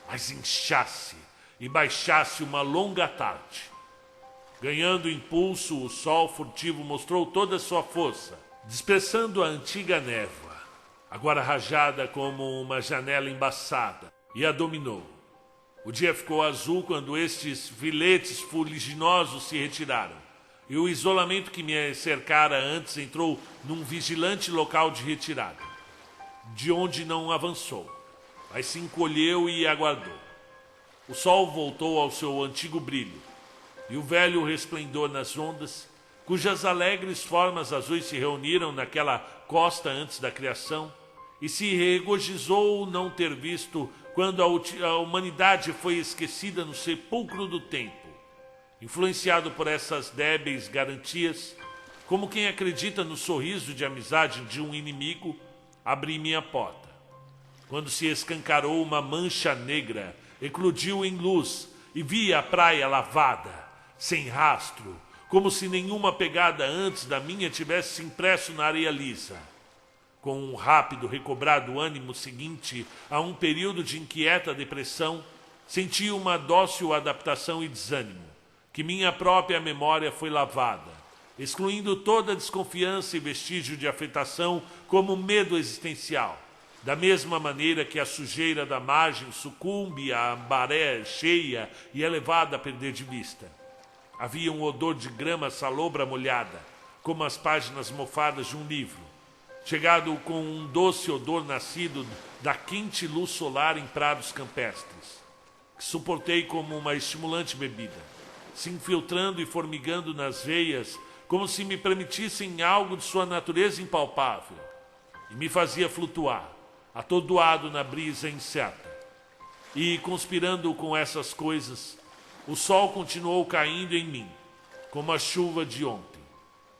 mas inchasse e baixasse uma longa tarde. Ganhando impulso, o sol furtivo mostrou toda a sua força, dispersando a antiga névoa, agora rajada como uma janela embaçada, e a dominou. O dia ficou azul quando estes filetes fuliginosos se retiraram, e o isolamento que me cercara antes entrou num vigilante local de retirada, de onde não avançou, mas se encolheu e aguardou. O sol voltou ao seu antigo brilho, e o velho resplendor nas ondas, cujas alegres formas azuis se reuniram naquela costa antes da criação, e se regozijou não ter visto quando a humanidade foi esquecida no sepulcro do tempo. Influenciado por essas débeis garantias, como quem acredita no sorriso de amizade de um inimigo, abri minha porta. Quando se escancarou uma mancha negra, eclodiu em luz e vi a praia lavada, sem rastro, como se nenhuma pegada antes da minha tivesse se impresso na areia lisa. Com um rápido recobrar do ânimo seguinte a um período de inquieta depressão, senti uma dócil adaptação e desânimo, que minha própria memória foi lavada, excluindo toda desconfiança e vestígio de afetação como medo existencial, da mesma maneira que a sujeira da margem sucumbe à maré cheia e é levada a perder de vista. Havia um odor de grama salobra molhada, como as páginas mofadas de um livro, chegado com um doce odor nascido da quente luz solar em prados campestres, que suportei como uma estimulante bebida, se infiltrando e formigando nas veias, como se me permitissem algo de sua natureza impalpável, e me fazia flutuar, atordoado na brisa incerta. E, conspirando com essas coisas, o sol continuou caindo em mim, como a chuva de ontem,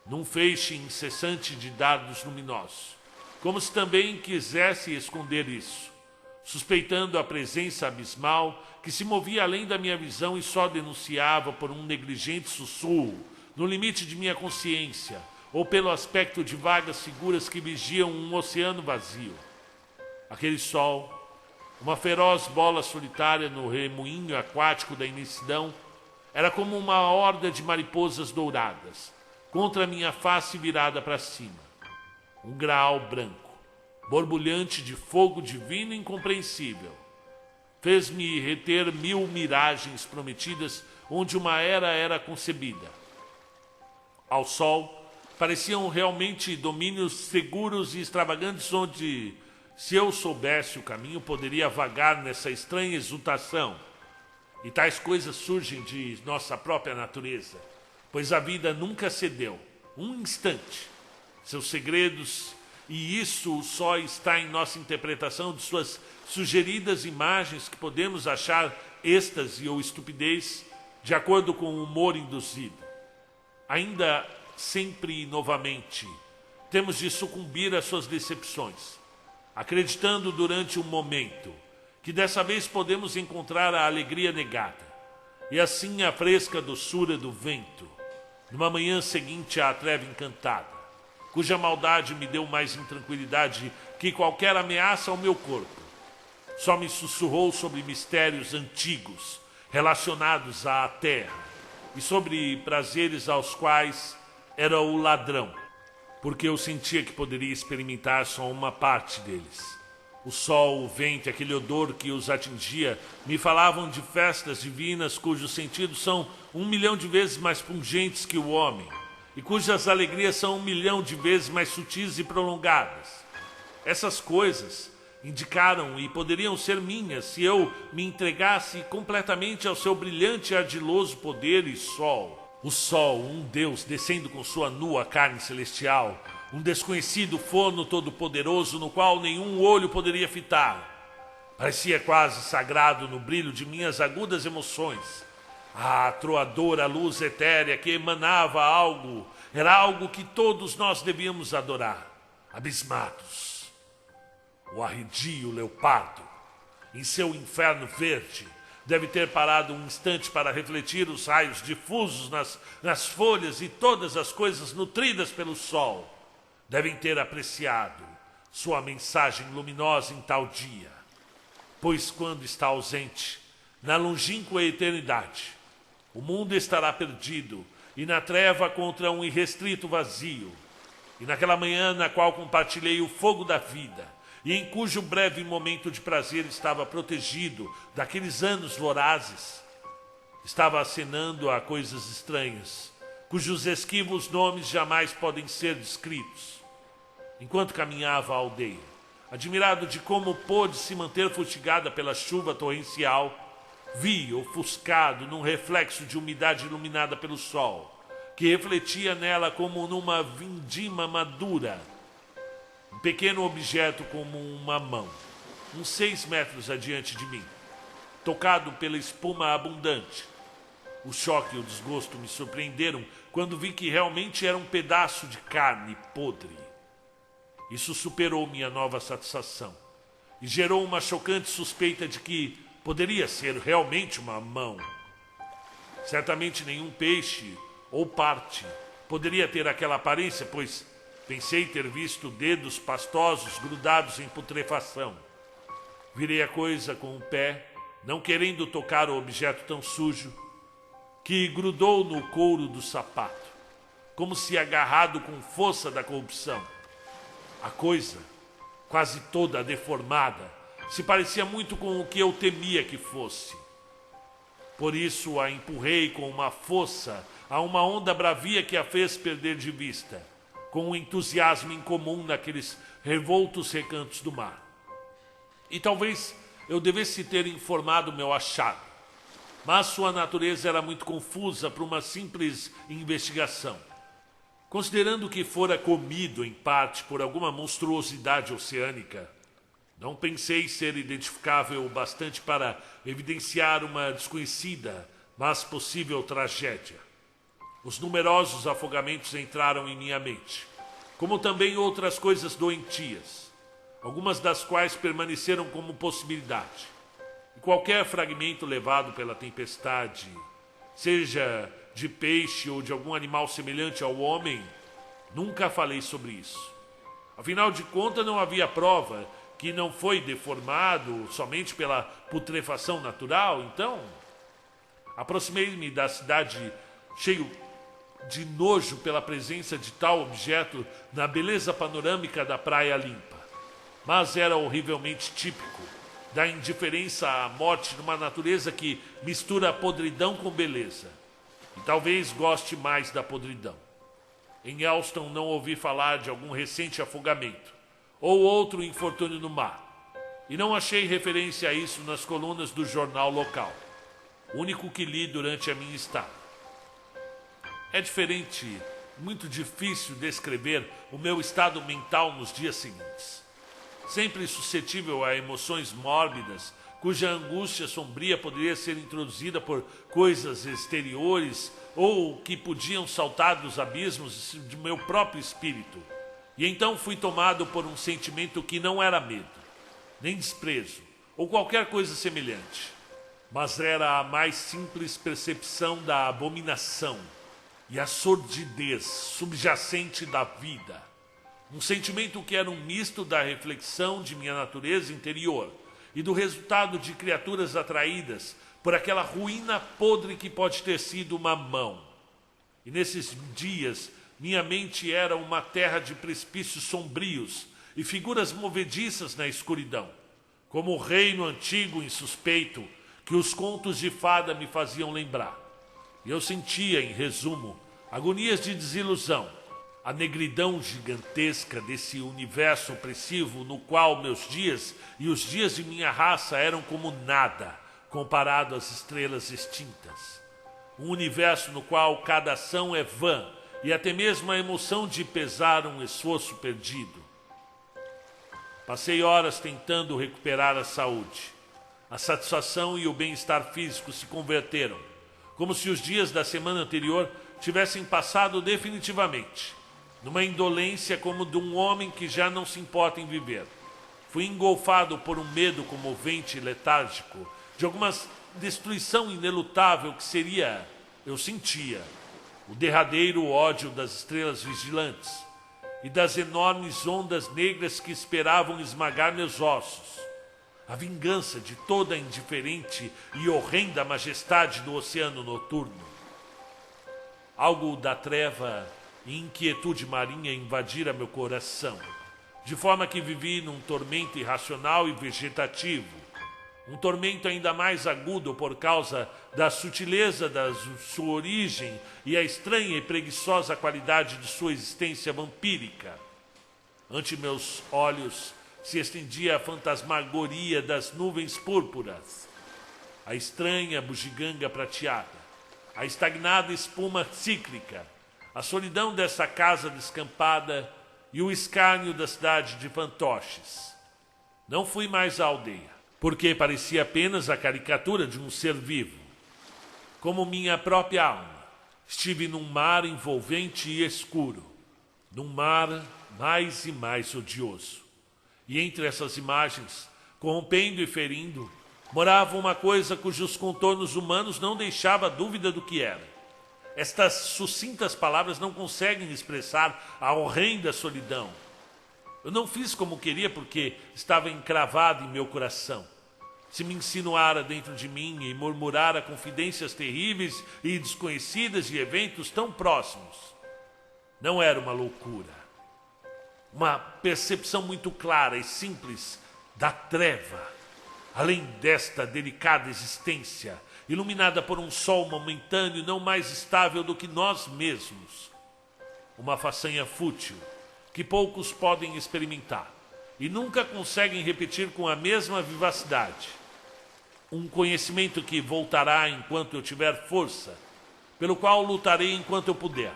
num feixe incessante de dardos luminosos, como se também quisesse esconder isso, suspeitando a presença abismal que se movia além da minha visão e só denunciava por um negligente sussurro, no limite de minha consciência, ou pelo aspecto de vagas figuras que vigiam um oceano vazio. Aquele sol, uma feroz bola solitária no remoinho aquático da imensidão, era como uma horda de mariposas douradas, contra a minha face virada para cima. Um graal branco, borbulhante de fogo divino e incompreensível. Fez-me reter 1000 miragens prometidas onde uma era concebida. Ao sol, pareciam realmente domínios seguros e extravagantes onde, se eu soubesse o caminho, poderia vagar nessa estranha exultação. E tais coisas surgem de nossa própria natureza, pois a vida nunca cedeu, um instante, seus segredos, e isso só está em nossa interpretação de suas sugeridas imagens que podemos achar êxtase ou estupidez, de acordo com o humor induzido. Ainda sempre e novamente, temos de sucumbir às suas decepções, acreditando durante um momento que dessa vez podemos encontrar a alegria negada, e assim a fresca doçura do vento, numa manhã seguinte à treva encantada, cuja maldade me deu mais intranquilidade que qualquer ameaça ao meu corpo. Só me sussurrou sobre mistérios antigos relacionados à terra e sobre prazeres aos quais era o ladrão, porque eu sentia que poderia experimentar só uma parte deles. O sol, o vento, aquele odor que os atingia, me falavam de festas divinas cujos sentidos são 1 milhão de vezes mais pungentes que o homem, e cujas alegrias são 1 milhão de vezes mais sutis e prolongadas. Essas coisas indicaram e poderiam ser minhas se eu me entregasse completamente ao seu brilhante e ardiloso poder e sol. O sol, um Deus descendo com sua nua carne celestial, um desconhecido forno todo-poderoso no qual nenhum olho poderia fitar. Parecia quase sagrado no brilho de minhas agudas emoções. A atroadora luz etérea que emanava algo, era algo que todos nós devíamos adorar, abismados. O arredio leopardo, em seu inferno verde, deve ter parado um instante para refletir os raios difusos nas folhas e todas as coisas nutridas pelo sol devem ter apreciado sua mensagem luminosa em tal dia, pois quando está ausente, na longínqua eternidade, o mundo estará perdido e na treva contra um irrestrito vazio, e naquela manhã na qual compartilhei o fogo da vida, e em cujo breve momento de prazer estava protegido daqueles anos vorazes, estava acenando a coisas estranhas, cujos esquivos nomes jamais podem ser descritos. Enquanto caminhava a aldeia, admirado de como pôde se manter fustigada pela chuva torrencial, vi, ofuscado num reflexo de umidade iluminada pelo sol, que refletia nela como numa vindima madura, um pequeno objeto como uma mão, uns 6 metros adiante de mim, tocado pela espuma abundante. O choque e o desgosto me surpreenderam quando vi que realmente era um pedaço de carne podre. Isso superou minha nova satisfação e gerou uma chocante suspeita de que poderia ser realmente uma mão. Certamente nenhum peixe ou parte poderia ter aquela aparência, pois pensei ter visto dedos pastosos grudados em putrefação. Virei a coisa com o pé, não querendo tocar o objeto tão sujo, que grudou no couro do sapato, como se agarrado com força da corrupção. A coisa, quase toda deformada, se parecia muito com o que eu temia que fosse. Por isso a empurrei com uma força a uma onda bravia que a fez perder de vista, com um entusiasmo incomum naqueles revoltos recantos do mar. E talvez eu devesse ter informado meu achado, mas sua natureza era muito confusa para uma simples investigação. Considerando que fora comido em parte por alguma monstruosidade oceânica, não pensei ser identificável o bastante para evidenciar uma desconhecida, mas possível tragédia. Os numerosos afogamentos entraram em minha mente, como também outras coisas doentias, algumas das quais permaneceram como possibilidade. E qualquer fragmento levado pela tempestade, seja de peixe ou de algum animal semelhante ao homem, nunca falei sobre isso. Afinal de contas, não havia prova que não foi deformado somente pela putrefação natural. Então, aproximei-me da cidade cheio de nojo pela presença de tal objeto na beleza panorâmica da praia limpa. Mas era horrivelmente típico da indiferença à morte de uma natureza que mistura a podridão com beleza. E talvez goste mais da podridão. Em Elston não ouvi falar de algum recente afogamento ou outro infortúnio no mar, e não achei referência a isso nas colunas do jornal local, o único que li durante a minha estada. É diferente, muito difícil descrever o meu estado mental nos dias seguintes. Sempre suscetível a emoções mórbidas, cuja angústia sombria poderia ser introduzida por coisas exteriores ou que podiam saltar dos abismos de meu próprio espírito. E então fui tomado por um sentimento que não era medo, nem desprezo, ou qualquer coisa semelhante, mas era a mais simples percepção da abominação e a sordidez subjacente da vida. Um sentimento que era um misto da reflexão de minha natureza interior e do resultado de criaturas atraídas por aquela ruína podre que pode ter sido uma mão. E nesses dias, minha mente era uma terra de precipícios sombrios e figuras movediças na escuridão, como o reino antigo e insuspeito que os contos de fada me faziam lembrar. E eu sentia, em resumo, agonias de desilusão, a negridão gigantesca desse universo opressivo no qual meus dias e os dias de minha raça eram como nada comparado às estrelas extintas. Um universo no qual cada ação é vã e até mesmo a emoção de pesar um esforço perdido. Passei horas tentando recuperar a saúde. A satisfação e o bem-estar físico se converteram, como se os dias da semana anterior tivessem passado definitivamente, numa indolência como de um homem que já não se importa em viver. Fui engolfado por um medo comovente e letárgico, de alguma destruição inelutável que seria, eu sentia, o derradeiro ódio das estrelas vigilantes e das enormes ondas negras que esperavam esmagar meus ossos, a vingança de toda a indiferente e horrenda majestade do oceano noturno. Algo da treva e inquietude marinha invadira meu coração, de forma que vivi num tormento irracional e vegetativo, um tormento ainda mais agudo por causa da sutileza da sua origem e a estranha e preguiçosa qualidade de sua existência vampírica. Ante meus olhos se estendia a fantasmagoria das nuvens púrpuras, a estranha bugiganga prateada, a estagnada espuma cíclica, a solidão dessa casa descampada e o escárnio da cidade de fantoches. Não fui mais à aldeia, porque parecia apenas a caricatura de um ser vivo. Como minha própria alma, estive num mar envolvente e escuro, num mar mais e mais odioso. E entre essas imagens, corrompendo e ferindo, morava uma coisa cujos contornos humanos não deixava dúvida do que era. Estas sucintas palavras não conseguem expressar a horrenda solidão. Eu não fiz como queria porque estava encravado em meu coração. Se me insinuara dentro de mim e murmurara confidências terríveis e desconhecidas de eventos tão próximos. Não era uma loucura. Uma percepção muito clara e simples da treva, além desta delicada existência iluminada por um sol momentâneo não mais estável do que nós mesmos. Uma façanha fútil que poucos podem experimentar e nunca conseguem repetir com a mesma vivacidade. Um conhecimento que voltará enquanto eu tiver força, pelo qual lutarei enquanto eu puder,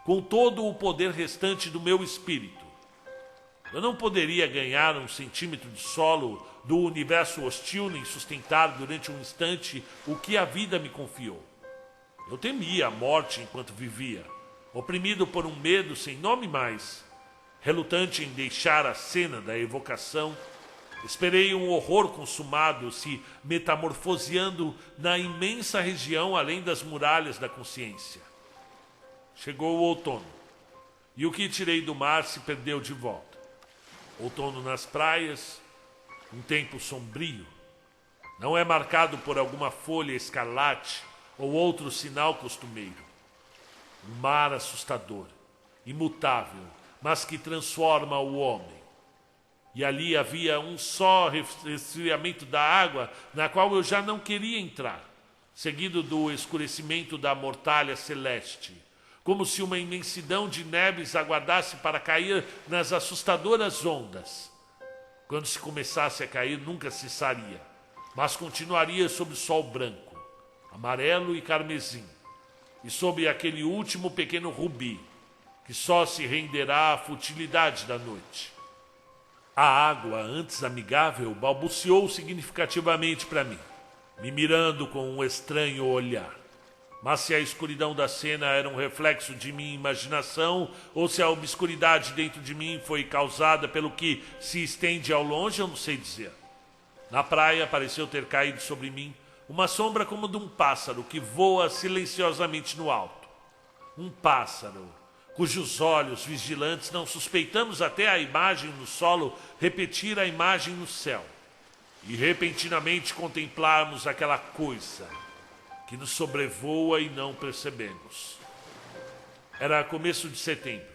com todo o poder restante do meu espírito. Eu não poderia ganhar 1 centímetro de solo do universo hostil nem sustentar durante um instante o que a vida me confiou. Eu temia a morte enquanto vivia, oprimido por um medo sem nome mais, relutante em deixar a cena da evocação. Esperei um horror consumado se metamorfoseando na imensa região além das muralhas da consciência. Chegou o outono, e o que tirei do mar se perdeu de volta. Outono nas praias, um tempo sombrio. Não é marcado por alguma folha escarlate ou outro sinal costumeiro. Um mar assustador, imutável, mas que transforma o homem. E ali havia um só resfriamento da água, na qual eu já não queria entrar, seguido do escurecimento da mortalha celeste, como se uma imensidão de neves aguardasse para cair nas assustadoras ondas. Quando se começasse a cair, nunca cessaria, mas continuaria sob o sol branco, amarelo e carmesim, e sob aquele último pequeno rubi, que só se renderá à futilidade da noite. A água, antes amigável, balbuciou significativamente para mim, me mirando com um estranho olhar. Mas se a escuridão da cena era um reflexo de minha imaginação, ou se a obscuridade dentro de mim foi causada pelo que se estende ao longe, eu não sei dizer. Na praia pareceu ter caído sobre mim uma sombra como de um pássaro que voa silenciosamente no alto. Um pássaro cujos olhos vigilantes não suspeitamos até a imagem no solo repetir a imagem no céu, e repentinamente contemplarmos aquela coisa que nos sobrevoa e não percebemos. Era começo de setembro,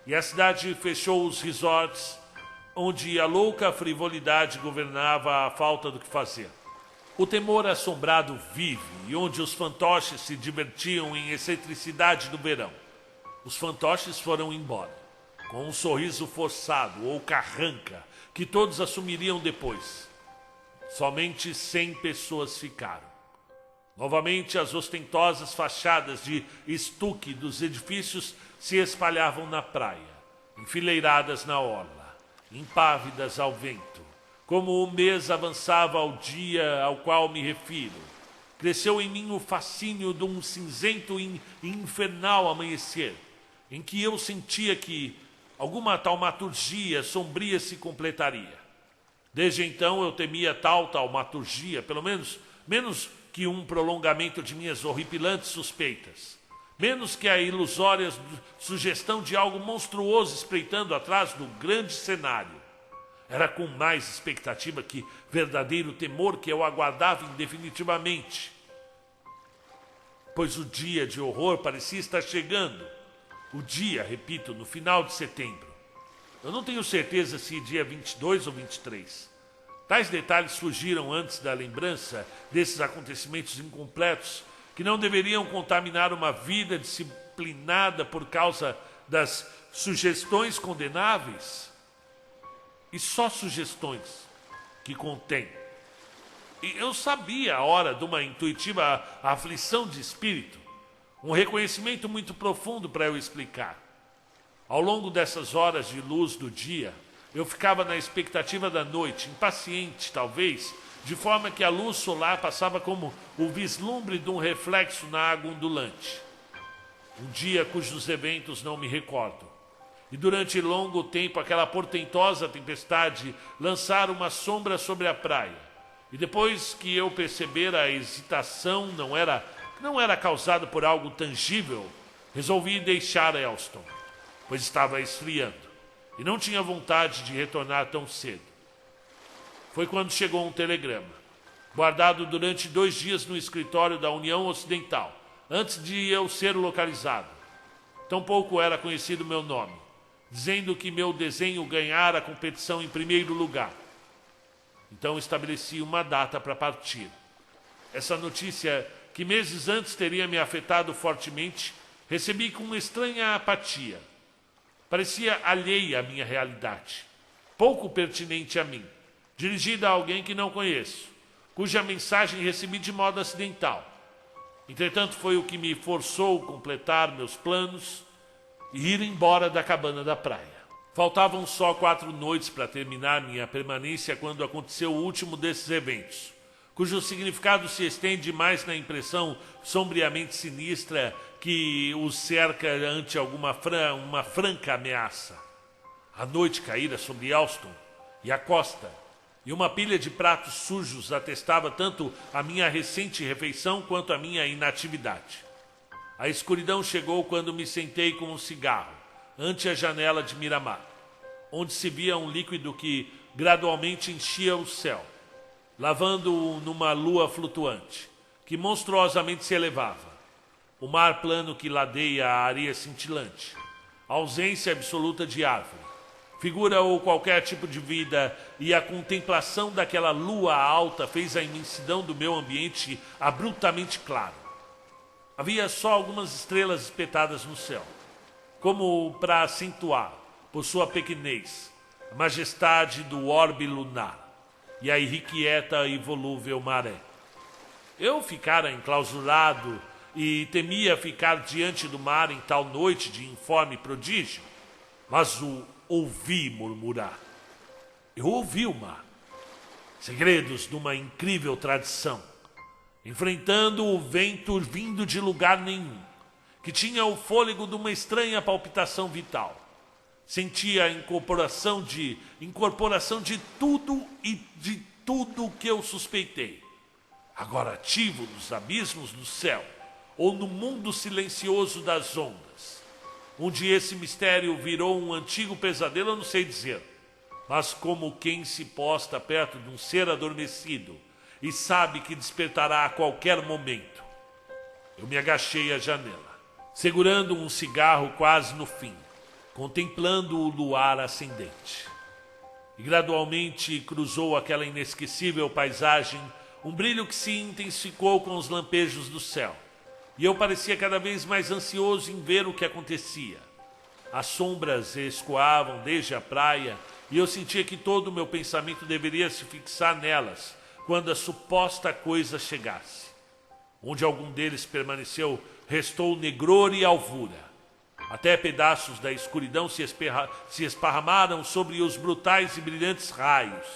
e a cidade fechou os resorts, onde a louca frivolidade governava a falta do que fazer. O temor assombrado vive, e onde os fantoches se divertiam em excentricidade do verão. Os fantoches foram embora, com um sorriso forçado ou carranca, que todos assumiriam depois. Somente 100 pessoas ficaram. Novamente, as ostentosas fachadas de estuque dos edifícios se espalhavam na praia, enfileiradas na orla, impávidas ao vento. Como o mês avançava ao dia ao qual me refiro, cresceu em mim o fascínio de um cinzento e infernal amanhecer, em que eu sentia que alguma taumaturgia sombria se completaria. Desde então eu temia tal taumaturgia, pelo menos que um prolongamento de minhas horripilantes suspeitas, menos que a ilusória sugestão de algo monstruoso espreitando atrás do grande cenário. Era com mais expectativa que verdadeiro temor que eu aguardava indefinitivamente, pois o dia de horror parecia estar chegando. O dia, repito, no final de setembro. Eu não tenho certeza se dia 22 ou 23. Tais detalhes surgiram antes da lembrança desses acontecimentos incompletos que não deveriam contaminar uma vida disciplinada por causa das sugestões condenáveis. E só sugestões que contém. E eu sabia a hora de uma intuitiva aflição de espírito, um reconhecimento muito profundo para eu explicar. Ao longo dessas horas de luz do dia, eu ficava na expectativa da noite, impaciente, talvez, de forma que a luz solar passava como o vislumbre de um reflexo na água ondulante. Um dia cujos eventos não me recordo. E durante longo tempo aquela portentosa tempestade lançara uma sombra sobre a praia. E depois que eu percebera a hesitação não era causada por algo tangível, resolvi deixar Elston, pois estava esfriando e não tinha vontade de retornar tão cedo. Foi quando chegou um telegrama, guardado durante 2 dias no escritório da União Ocidental, antes de eu ser localizado. Tampouco era conhecido meu nome, dizendo que meu desenho ganhara a competição em primeiro lugar. Então estabeleci uma data para partir. essa notícia, que meses antes teria me afetado fortemente, recebi com uma estranha apatia. Parecia alheia à minha realidade, pouco pertinente a mim, dirigida a alguém que não conheço, cuja mensagem recebi de modo acidental. Entretanto, foi o que me forçou a completar meus planos e ir embora da cabana da praia. Faltavam só 4 noites para terminar minha permanência quando aconteceu o último desses eventos, cujo significado se estende mais na impressão sombriamente sinistra que os cerca ante uma franca ameaça. A noite caíra sobre Alston e a costa, e uma pilha de pratos sujos atestava tanto a minha recente refeição quanto a minha inatividade. A escuridão chegou quando me sentei com um cigarro, ante a janela de Miramar, onde se via um líquido que gradualmente enchia o céu, lavando-o numa lua flutuante, que monstruosamente se elevava. O mar plano que ladeia a areia cintilante, a ausência absoluta de árvore, figura ou qualquer tipo de vida, e a contemplação daquela lua alta fez a imensidão do meu ambiente abruptamente claro. Havia só algumas estrelas espetadas no céu, como para acentuar, por sua pequenez, a majestade do orbe lunar e a irrequieta e volúvel maré. Eu ficara enclausurado e temia ficar diante do mar em tal noite de informe prodígio, mas o ouvi murmurar. Eu ouvi o mar, segredos de uma incrível tradição, enfrentando o vento vindo de lugar nenhum, que tinha o fôlego de uma estranha palpitação vital. Sentia a incorporação de tudo e de tudo que eu suspeitei, agora ativo nos abismos do céu ou no mundo silencioso das ondas. Onde esse mistério virou um antigo pesadelo, eu não sei dizer, mas como quem se posta perto de um ser adormecido e sabe que despertará a qualquer momento. Eu me agachei à janela, segurando um cigarro quase no fim, contemplando o luar ascendente. E gradualmente cruzou aquela inesquecível paisagem um brilho que se intensificou com os lampejos do céu. E eu parecia cada vez mais ansioso em ver o que acontecia. As sombras escoavam desde a praia e eu sentia que todo o meu pensamento deveria se fixar nelas quando a suposta coisa chegasse. Onde algum deles permaneceu, restou negror e alvura. Até pedaços da escuridão se esparramaram sobre os brutais e brilhantes raios.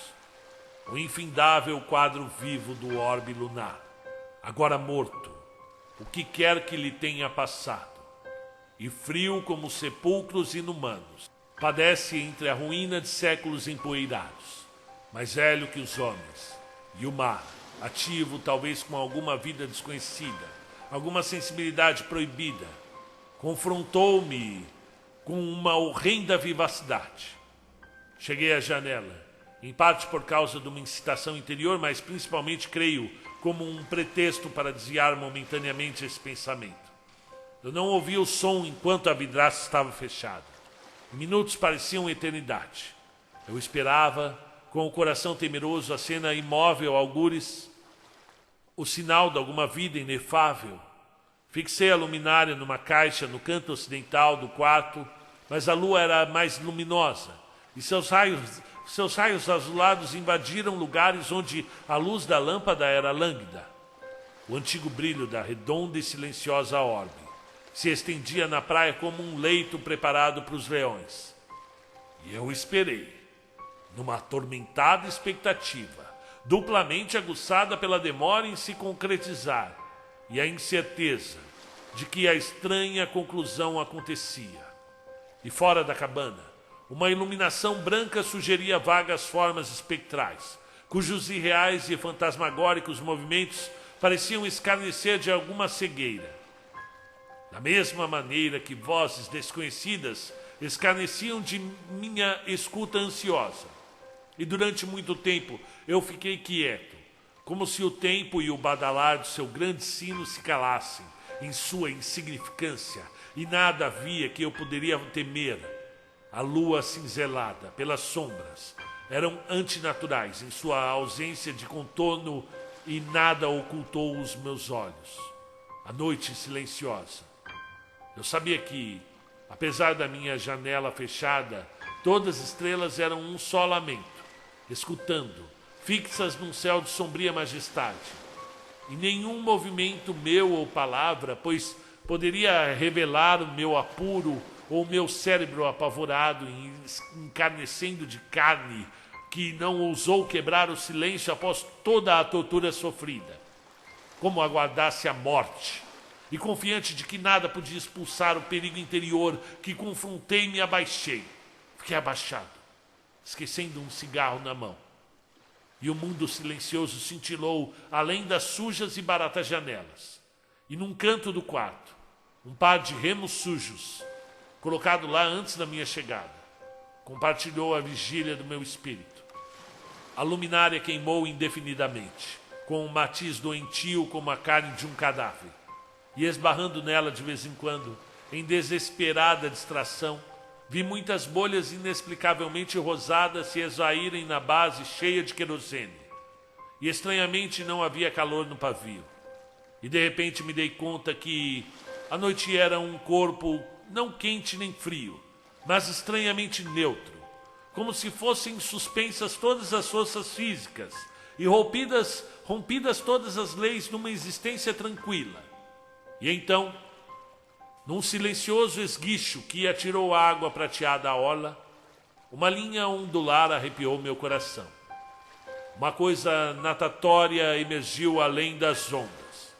O infindável quadro vivo do orbe lunar, agora morto, o que quer que lhe tenha passado, e frio como sepulcros inumanos, padece entre a ruína de séculos empoeirados, mais velho que os homens, e o mar, ativo talvez com alguma vida desconhecida, alguma sensibilidade proibida, confrontou-me com uma horrenda vivacidade. Cheguei à janela, em parte por causa de uma incitação interior, mas principalmente, creio, como um pretexto para desviar momentaneamente esse pensamento. Eu não ouvi o som enquanto a vidraça estava fechada. Minutos pareciam eternidade. Eu esperava, com o coração temeroso, a cena imóvel, algures, o sinal de alguma vida inefável. Fixei a luminária numa caixa no canto ocidental do quarto, mas a lua era mais luminosa, e seus raios azulados invadiram lugares onde a luz da lâmpada era lânguida. O antigo brilho da redonda e silenciosa orbe se estendia na praia como um leito preparado para os leões. E eu esperei, numa atormentada expectativa, duplamente aguçada pela demora em se concretizar e a incerteza de que a estranha conclusão acontecia. E fora da cabana, uma iluminação branca sugeria vagas formas espectrais, cujos irreais e fantasmagóricos movimentos pareciam escarnecer de alguma cegueira. Da mesma maneira que vozes desconhecidas escarneciam de minha escuta ansiosa. E durante muito tempo eu fiquei quieto, como se o tempo e o badalar do seu grande sino se calassem em sua insignificância, e nada havia que eu poderia temer. A lua cinzelada pelas sombras eram antinaturais em sua ausência de contorno e nada ocultou os meus olhos. A noite silenciosa. Eu sabia que, apesar da minha janela fechada, todas as estrelas eram um só lamento, escutando, fixas num céu de sombria majestade. E nenhum movimento meu ou palavra, pois poderia revelar o meu apuro ou o meu cérebro apavorado, encarnecendo de carne, que não ousou quebrar o silêncio após toda a tortura sofrida. Como aguardasse a morte, e confiante de que nada podia expulsar o perigo interior que confrontei, me abaixei. Fiquei abaixado, esquecendo um cigarro na mão. E o mundo silencioso cintilou além das sujas e baratas janelas. E num canto do quarto, um par de remos sujos, colocado lá antes da minha chegada, compartilhou a vigília do meu espírito. A luminária queimou indefinidamente, com um matiz doentio como a carne de um cadáver. E esbarrando nela de vez em quando, em desesperada distração, vi muitas bolhas inexplicavelmente rosadas se esvaírem na base cheia de querosene. E estranhamente não havia calor no pavio. E de repente me dei conta que a noite era um corpo não quente nem frio, mas estranhamente neutro, como se fossem suspensas todas as forças físicas e rompidas todas as leis numa existência tranquila. E então, num silencioso esguicho que atirou água prateada à orla, uma linha ondular arrepiou meu coração. Uma coisa natatória emergiu além das ondas.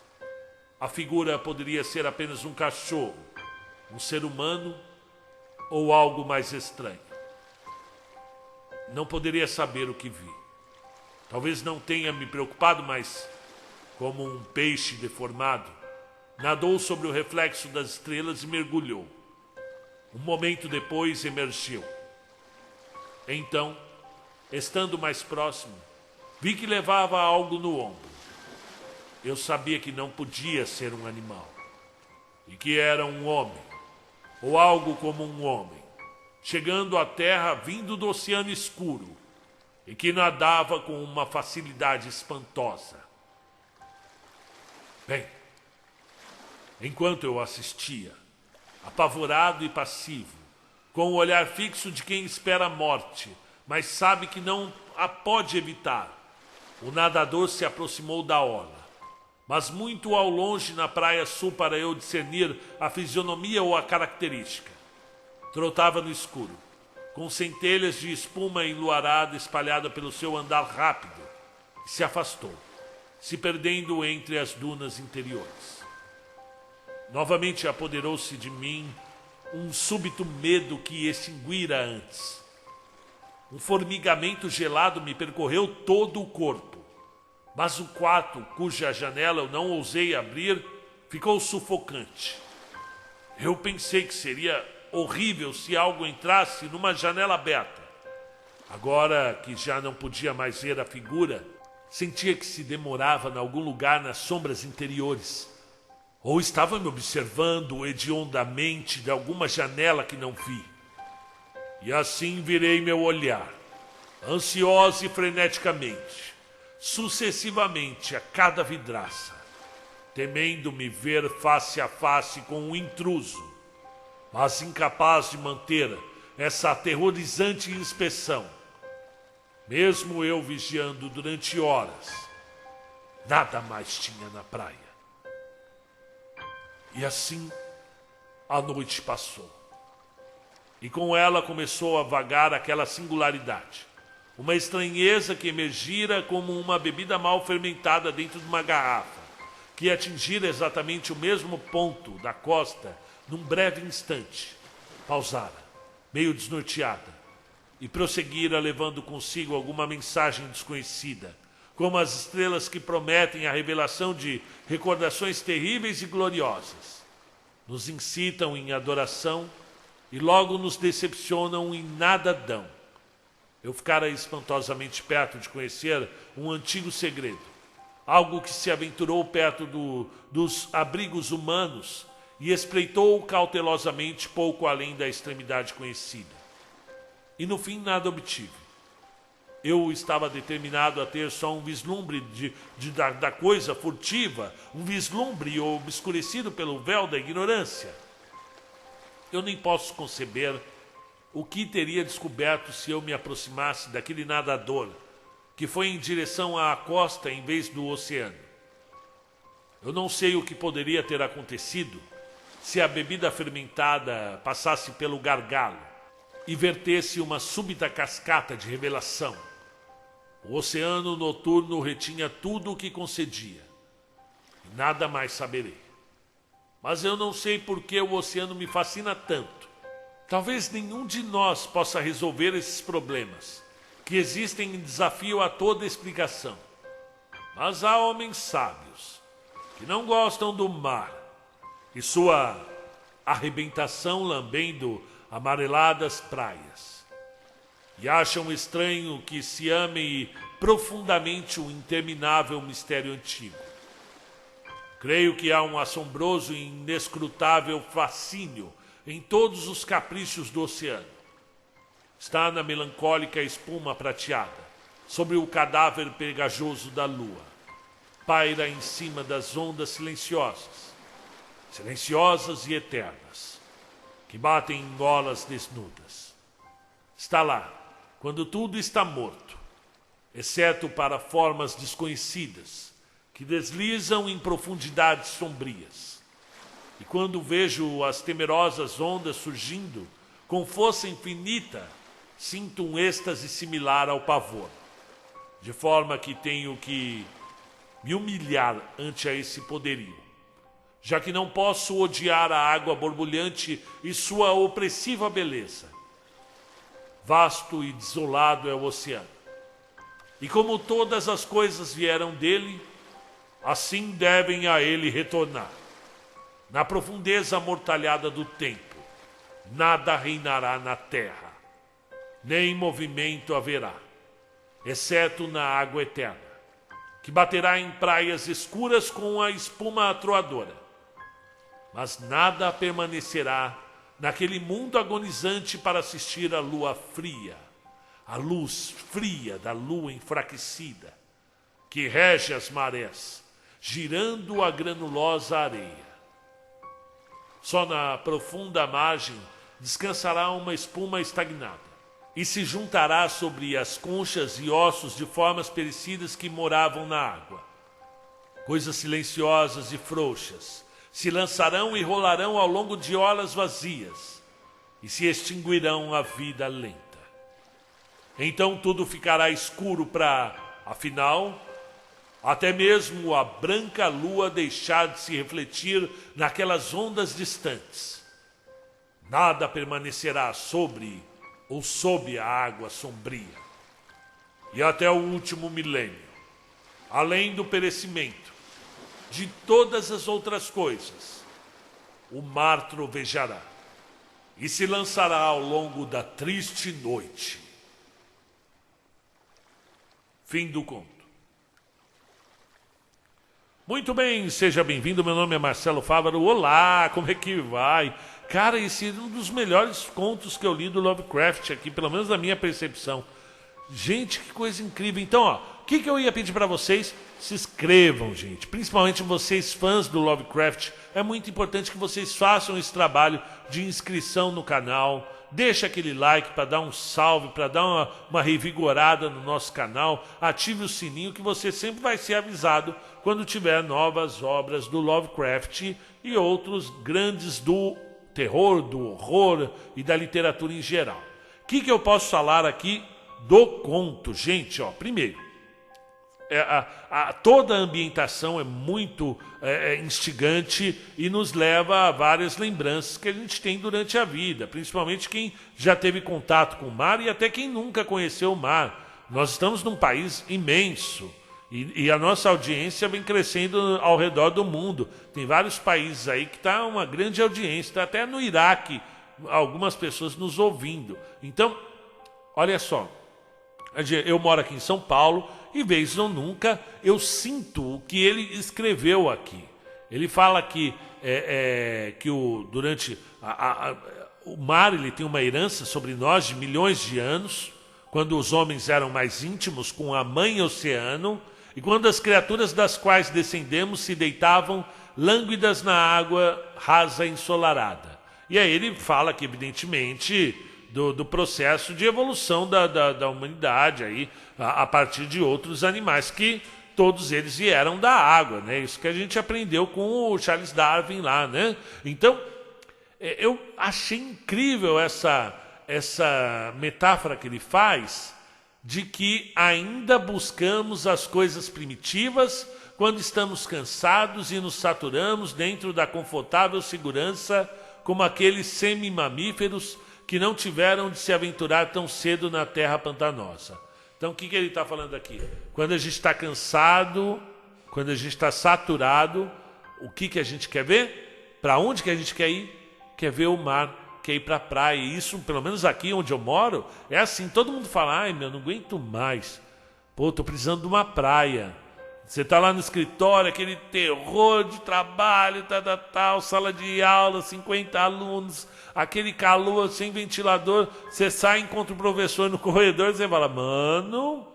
A figura poderia ser apenas um cachorro, um ser humano ou algo mais estranho. Não poderia saber o que vi. Talvez não tenha me preocupado, mas, como um peixe deformado, nadou sobre o reflexo das estrelas e mergulhou. Um momento depois emergiu. Então, estando mais próximo, vi que levava algo no ombro. Eu sabia que não podia ser um animal, e que era um homem, ou algo como um homem, chegando à terra vindo do oceano escuro, e que nadava com uma facilidade espantosa. Bem, enquanto eu assistia, apavorado e passivo, com o olhar fixo de quem espera a morte, mas sabe que não a pode evitar, o nadador se aproximou da orla, mas muito ao longe na praia sul para eu discernir a fisionomia ou a característica. Trotava no escuro, com centelhas de espuma enluarada espalhada pelo seu andar rápido, e se afastou, se perdendo entre as dunas interiores. Novamente apoderou-se de mim um súbito medo que extinguira antes. Um formigamento gelado me percorreu todo o corpo, mas o quarto, cuja janela eu não ousei abrir, ficou sufocante. Eu pensei que seria horrível se algo entrasse numa janela aberta. Agora que já não podia mais ver a figura, sentia que se demorava em algum lugar nas sombras interiores, ou estava me observando hediondamente de alguma janela que não vi. E assim virei meu olhar, ansioso e freneticamente, sucessivamente a cada vidraça, temendo me ver face a face com um intruso, mas incapaz de manter essa aterrorizante inspeção. Mesmo eu vigiando durante horas, nada mais tinha na praia. E assim a noite passou. E com ela começou a vagar aquela singularidade. Uma estranheza que emergira como uma bebida mal fermentada dentro de uma garrafa, que atingira exatamente o mesmo ponto da costa num breve instante. Pausara, meio desnorteada, e prosseguira levando consigo alguma mensagem desconhecida, como as estrelas que prometem a revelação de recordações terríveis e gloriosas. Nos incitam em adoração e logo nos decepcionam em nada dão. Eu ficara espantosamente perto de conhecer um antigo segredo, algo que se aventurou perto dos abrigos humanos e espreitou cautelosamente pouco além da extremidade conhecida. E no fim nada obtive. Eu estava determinado a ter só um vislumbre da coisa furtiva, um vislumbre obscurecido pelo véu da ignorância. Eu nem posso conceber o que teria descoberto se eu me aproximasse daquele nadador que foi em direção à costa em vez do oceano. Eu não sei o que poderia ter acontecido se a bebida fermentada passasse pelo gargalo e vertesse uma súbita cascata de revelação. O oceano noturno retinha tudo o que concedia. E nada mais saberei. Mas eu não sei por que o oceano me fascina tanto. Talvez nenhum de nós possa resolver esses problemas, que existem em desafio a toda explicação. Mas há homens sábios, que não gostam do mar, e sua arrebentação lambendo amareladas praias. E acham estranho que se ame profundamente o interminável mistério antigo. Creio que há um assombroso e inescrutável fascínio em todos os caprichos do oceano. Está na melancólica espuma prateada, sobre o cadáver pegajoso da lua. Paira em cima das ondas silenciosas, silenciosas e eternas, que batem em golas desnudas. Está lá, quando tudo está morto, exceto para formas desconhecidas, que deslizam em profundidades sombrias. E quando vejo as temerosas ondas surgindo, com força infinita, sinto um êxtase similar ao pavor, de forma que tenho que me humilhar ante a esse poderio, já que não posso odiar a água borbulhante e sua opressiva beleza. Vasto e desolado é o oceano. E como todas as coisas vieram dele, assim devem a ele retornar. Na profundeza amortalhada do tempo, nada reinará na terra, nem movimento haverá, exceto na água eterna, que baterá em praias escuras com a espuma atroadora. Mas nada permanecerá naquele mundo agonizante para assistir à lua fria, a luz fria da lua enfraquecida, que rege as marés, girando a granulosa areia. Só na profunda margem descansará uma espuma estagnada, e se juntará sobre as conchas e ossos de formas perecidas que moravam na água. Coisas silenciosas e frouxas se lançarão e rolarão ao longo de olas vazias, e se extinguirão a vida lenta. Então tudo ficará escuro para, afinal, até mesmo a branca lua deixar de se refletir naquelas ondas distantes. Nada permanecerá sobre ou sob a água sombria. E até o último milênio, além do perecimento de todas as outras coisas, o mar trovejará e se lançará ao longo da triste noite. Fim do conto. Muito bem, seja bem-vindo, meu nome é Marcelo Fávaro. Olá, como é que vai? Cara, esse é um dos melhores contos que eu li do Lovecraft aqui, pelo menos na minha percepção. Gente, que coisa incrível. Então, ó, o que eu ia pedir para vocês? Se inscrevam, gente. Principalmente vocês fãs do Lovecraft. É muito importante que vocês façam esse trabalho de inscrição no canal. Deixa aquele like para dar um salve, para dar uma revigorada no nosso canal. Ative o sininho que você sempre vai ser avisado quando tiver novas obras do Lovecraft e outros grandes do terror, do horror e da literatura em geral. O que eu posso falar aqui do conto? Gente, ó, primeiro, toda a ambientação é muito instigante e nos leva a várias lembranças que a gente tem durante a vida, principalmente quem já teve contato com o mar e até quem nunca conheceu o mar. Nós estamos num país imenso e a nossa audiência vem crescendo ao redor do mundo. Tem vários países aí que está uma grande audiência, está até no Iraque algumas pessoas nos ouvindo. Então, olha só, eu moro aqui em São Paulo e vez ou nunca eu sinto o que ele escreveu aqui. Ele fala que durante o mar ele tem uma herança sobre nós de milhões de anos, quando os homens eram mais íntimos com a mãe oceano, e quando as criaturas das quais descendemos se deitavam lânguidas na água rasa e ensolarada. E aí ele fala que, evidentemente, do processo de evolução da humanidade aí, a partir de outros animais que todos eles vieram da água, né? Isso que a gente aprendeu com o Charles Darwin lá, né? Então, eu achei incrível essa metáfora que ele faz de que ainda buscamos as coisas primitivas quando estamos cansados e nos saturamos dentro da confortável segurança como aqueles semi-mamíferos que não tiveram de se aventurar tão cedo na terra pantanosa. Então, o que ele está falando aqui? Quando a gente está cansado, quando a gente está saturado, o que a gente quer ver? Para onde que a gente quer ir? Quer ver o mar, quer ir para a praia. E isso, pelo menos aqui onde eu moro, é assim. Todo mundo fala, ai meu, não aguento mais. Pô, estou precisando de uma praia. Você está lá no escritório, aquele terror de trabalho, tal, sala de aula, 50 alunos, aquele calor sem ventilador. Você sai, encontra o professor no corredor e você fala, mano...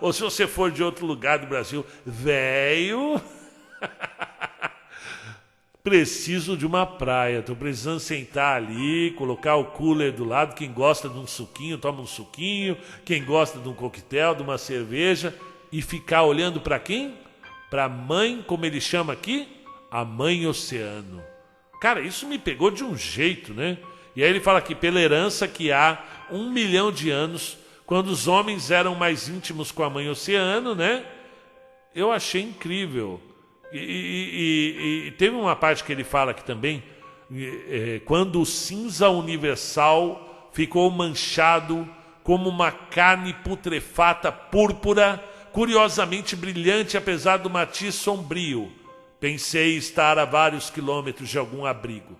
Ou se você for de outro lugar do Brasil, velho... Preciso de uma praia, estou precisando sentar ali, colocar o cooler do lado. Quem gosta de um suquinho, toma um suquinho. Quem gosta de um coquetel, de uma cerveja... E ficar olhando para quem? Para a mãe, como ele chama aqui? A mãe oceano. Cara, isso me pegou de um jeito, né? E aí ele fala que pela herança que há 1 milhão de anos, quando os homens eram mais íntimos com a mãe oceano, né? Eu achei incrível. E teve uma parte que ele fala aqui também, quando o cinza universal ficou manchado como uma carne putrefata púrpura, curiosamente brilhante apesar do matiz sombrio. Pensei estar a vários quilômetros de algum abrigo.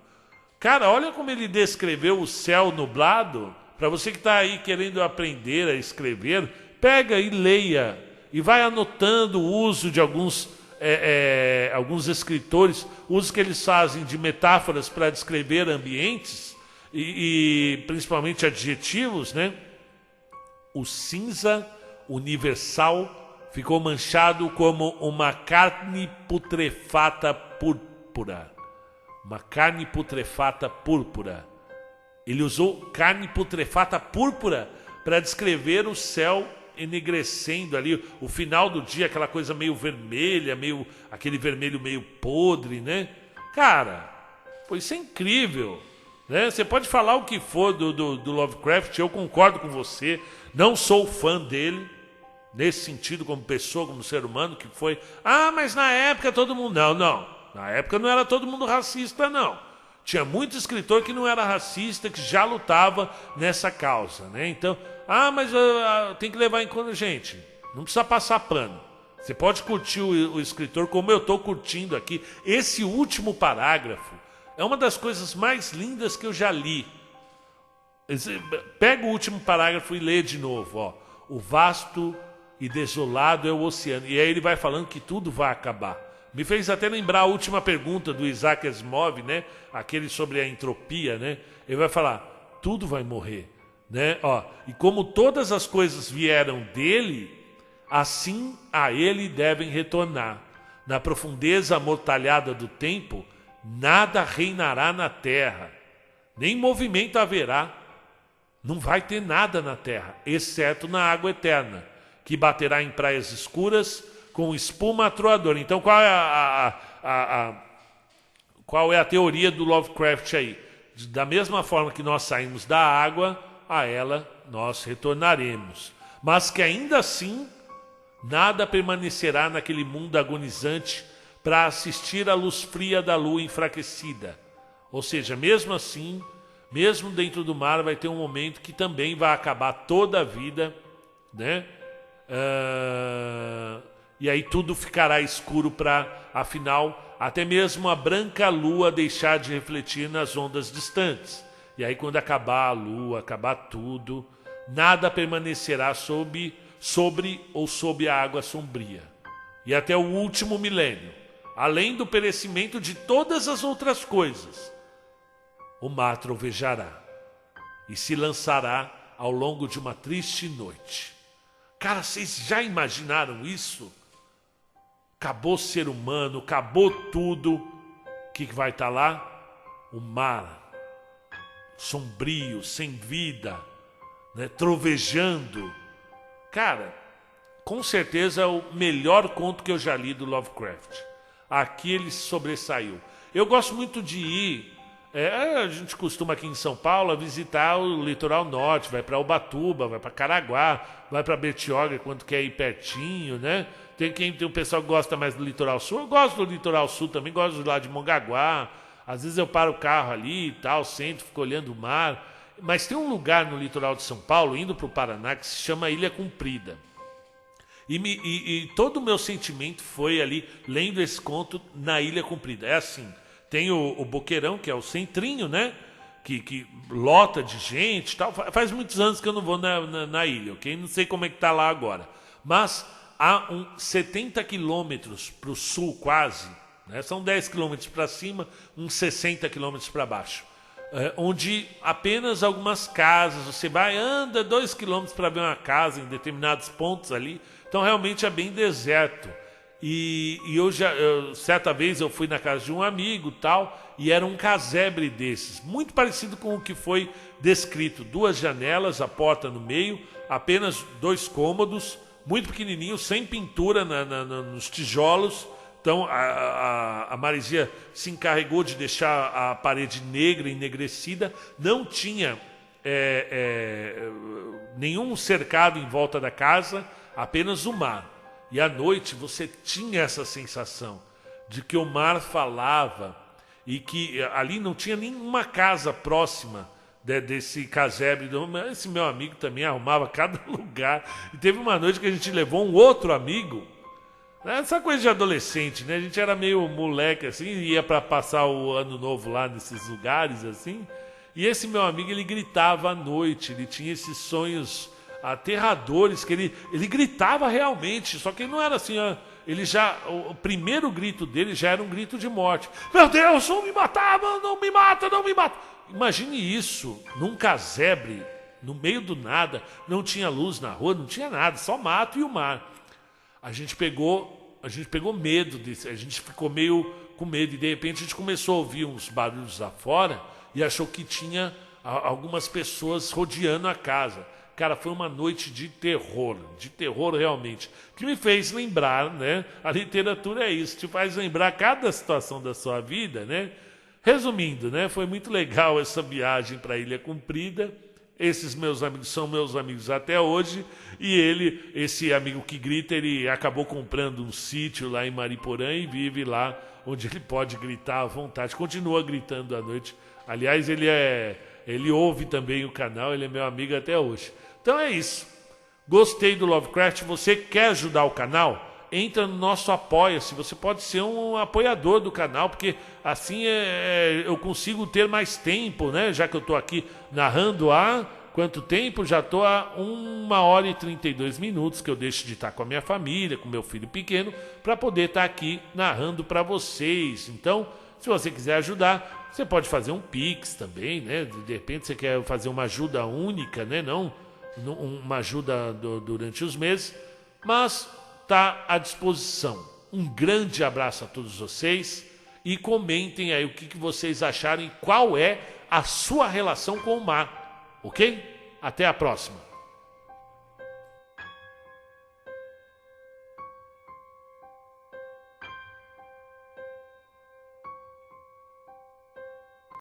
Cara, olha como ele descreveu o céu nublado. Para você que está aí querendo aprender a escrever, pega e leia. E vai anotando o uso de alguns escritores, o uso que eles fazem de metáforas para descrever ambientes, e principalmente adjetivos, né? O cinza universal ficou manchado como uma carne putrefata púrpura. Uma carne putrefata púrpura. Ele usou carne putrefata púrpura para descrever o céu enegrecendo ali, o final do dia, aquela coisa meio vermelha, aquele vermelho meio podre, né? Cara, pô, isso é incrível, né? Você pode falar o que for do Lovecraft, eu concordo com você, não sou fã dele, nesse sentido, como pessoa, como ser humano, que foi... Ah, mas na época todo mundo... Não. Na época não era todo mundo racista, não. Tinha muito escritor que não era racista, que já lutava nessa causa, né? Então, mas tem que levar em conta... Gente, não precisa passar pano. Você pode curtir o escritor como eu estou curtindo aqui. Esse último parágrafo é uma das coisas mais lindas que eu já li. Pega o último parágrafo e lê de novo, ó. O vasto e desolado é o oceano. E aí ele vai falando que tudo vai acabar. Me fez até lembrar a última pergunta do Isaac Asimov, né? Aquele sobre a entropia, né? Ele vai falar, tudo vai morrer, né? Ó, e como todas as coisas vieram dele, assim a ele devem retornar. Na profundeza amortalhada do tempo, nada reinará na terra, nem movimento haverá. Não vai ter nada na terra, exceto na água eterna, que baterá em praias escuras com espuma atroadora. Então, qual é a teoria do Lovecraft aí? Da mesma forma que nós saímos da água, a ela nós retornaremos. Mas que ainda assim, nada permanecerá naquele mundo agonizante para assistir à luz fria da lua enfraquecida. Ou seja, mesmo assim, mesmo dentro do mar, vai ter um momento que também vai acabar toda a vida, né? E aí tudo ficará escuro para, afinal, até mesmo a branca lua deixar de refletir nas ondas distantes. E aí quando acabar a lua, acabar tudo, nada permanecerá sobre ou sob a água sombria. E até o último milênio, além do perecimento de todas as outras coisas, o mar trovejará e se lançará ao longo de uma triste noite. Cara, vocês já imaginaram isso? Acabou o ser humano, acabou tudo. O que vai estar lá? O mar, sombrio, sem vida, né? Trovejando. Cara, com certeza é o melhor conto que eu já li do Lovecraft. Aqui ele sobressaiu. Eu gosto muito de ir, a gente costuma aqui em São Paulo visitar o litoral norte, vai para Ubatuba, vai para Caraguá, vai para Bertioga quando quer ir pertinho, né? Tem um pessoal que gosta mais do litoral sul, eu gosto do litoral sul também, gosto de lá de Mongaguá. Às vezes eu paro o carro ali e tal, sento, fico olhando o mar. Mas tem um lugar no litoral de São Paulo, indo para o Paraná, que se chama Ilha Comprida. E todo o meu sentimento foi ali, lendo esse conto na Ilha Comprida. É assim, tem o Boqueirão, que é o centrinho, né? Que lota de gente e tal. Faz muitos anos que eu não vou na ilha, ok? Não sei como é que tá lá agora. Mas há 70 quilômetros para o sul quase, né? São 10 quilômetros para cima, uns 60 quilômetros para baixo. Onde apenas algumas casas, você anda 2 quilômetros para ver uma casa em determinados pontos ali. Então realmente é bem deserto. E certa vez eu fui na casa de um amigo tal, e era um casebre desses, muito parecido com o que foi descrito. 2 janelas, a porta no meio, apenas 2 cômodos, muito pequenininho, sem pintura nos tijolos. Então a Marizia se encarregou de deixar a parede negra, enegrecida. Não tinha nenhum cercado em volta da casa, apenas o mar. E à noite você tinha essa sensação de que o mar falava e que ali não tinha nenhuma casa próxima desse casebre. Esse meu amigo também arrumava cada lugar. E teve uma noite que a gente levou um outro amigo. Essa coisa de adolescente, né? A gente era meio moleque assim, ia para passar o ano novo lá nesses lugares assim. E esse meu amigo, ele gritava à noite, ele tinha esses sonhos aterradores, que ele gritava realmente, só que não era assim, o primeiro grito dele já era um grito de morte. Meu Deus, vão me matar, não me mata, não me mata. Imagine isso, num casebre, no meio do nada, não tinha luz na rua, não tinha nada, só mato e o mar. A gente pegou medo disso, a gente ficou meio com medo e de repente a gente começou a ouvir uns barulhos lá fora e achou que tinha algumas pessoas rodeando a casa. Cara, foi uma noite de terror realmente, que me fez lembrar, né? A literatura é isso, te faz lembrar cada situação da sua vida, né? Resumindo, né? Foi muito legal essa viagem para a Ilha Comprida. Esses meus amigos são meus amigos até hoje. E esse amigo que grita, ele acabou comprando um sítio lá em Mariporã e vive lá, onde ele pode gritar à vontade. Continua gritando à noite. Aliás, ele ouve também o canal, ele é meu amigo até hoje. Então é isso. Gostei do Lovecraft. Você quer ajudar o canal? Entra no nosso Apoia-se. Você pode ser um apoiador do canal, porque assim eu consigo ter mais tempo, né? Já que eu estou aqui narrando há quanto tempo? Já estou há 1h e 32 minutos que eu deixo de estar com a minha família, com meu filho pequeno, para poder estar aqui narrando para vocês. Então, se você quiser ajudar, você pode fazer um Pix também, né? De repente você quer fazer uma ajuda única, né? Não uma ajuda durante os meses, mas está à disposição. Um grande abraço a todos vocês e comentem aí o que vocês acharam e qual é a sua relação com o mar, ok? Até a próxima.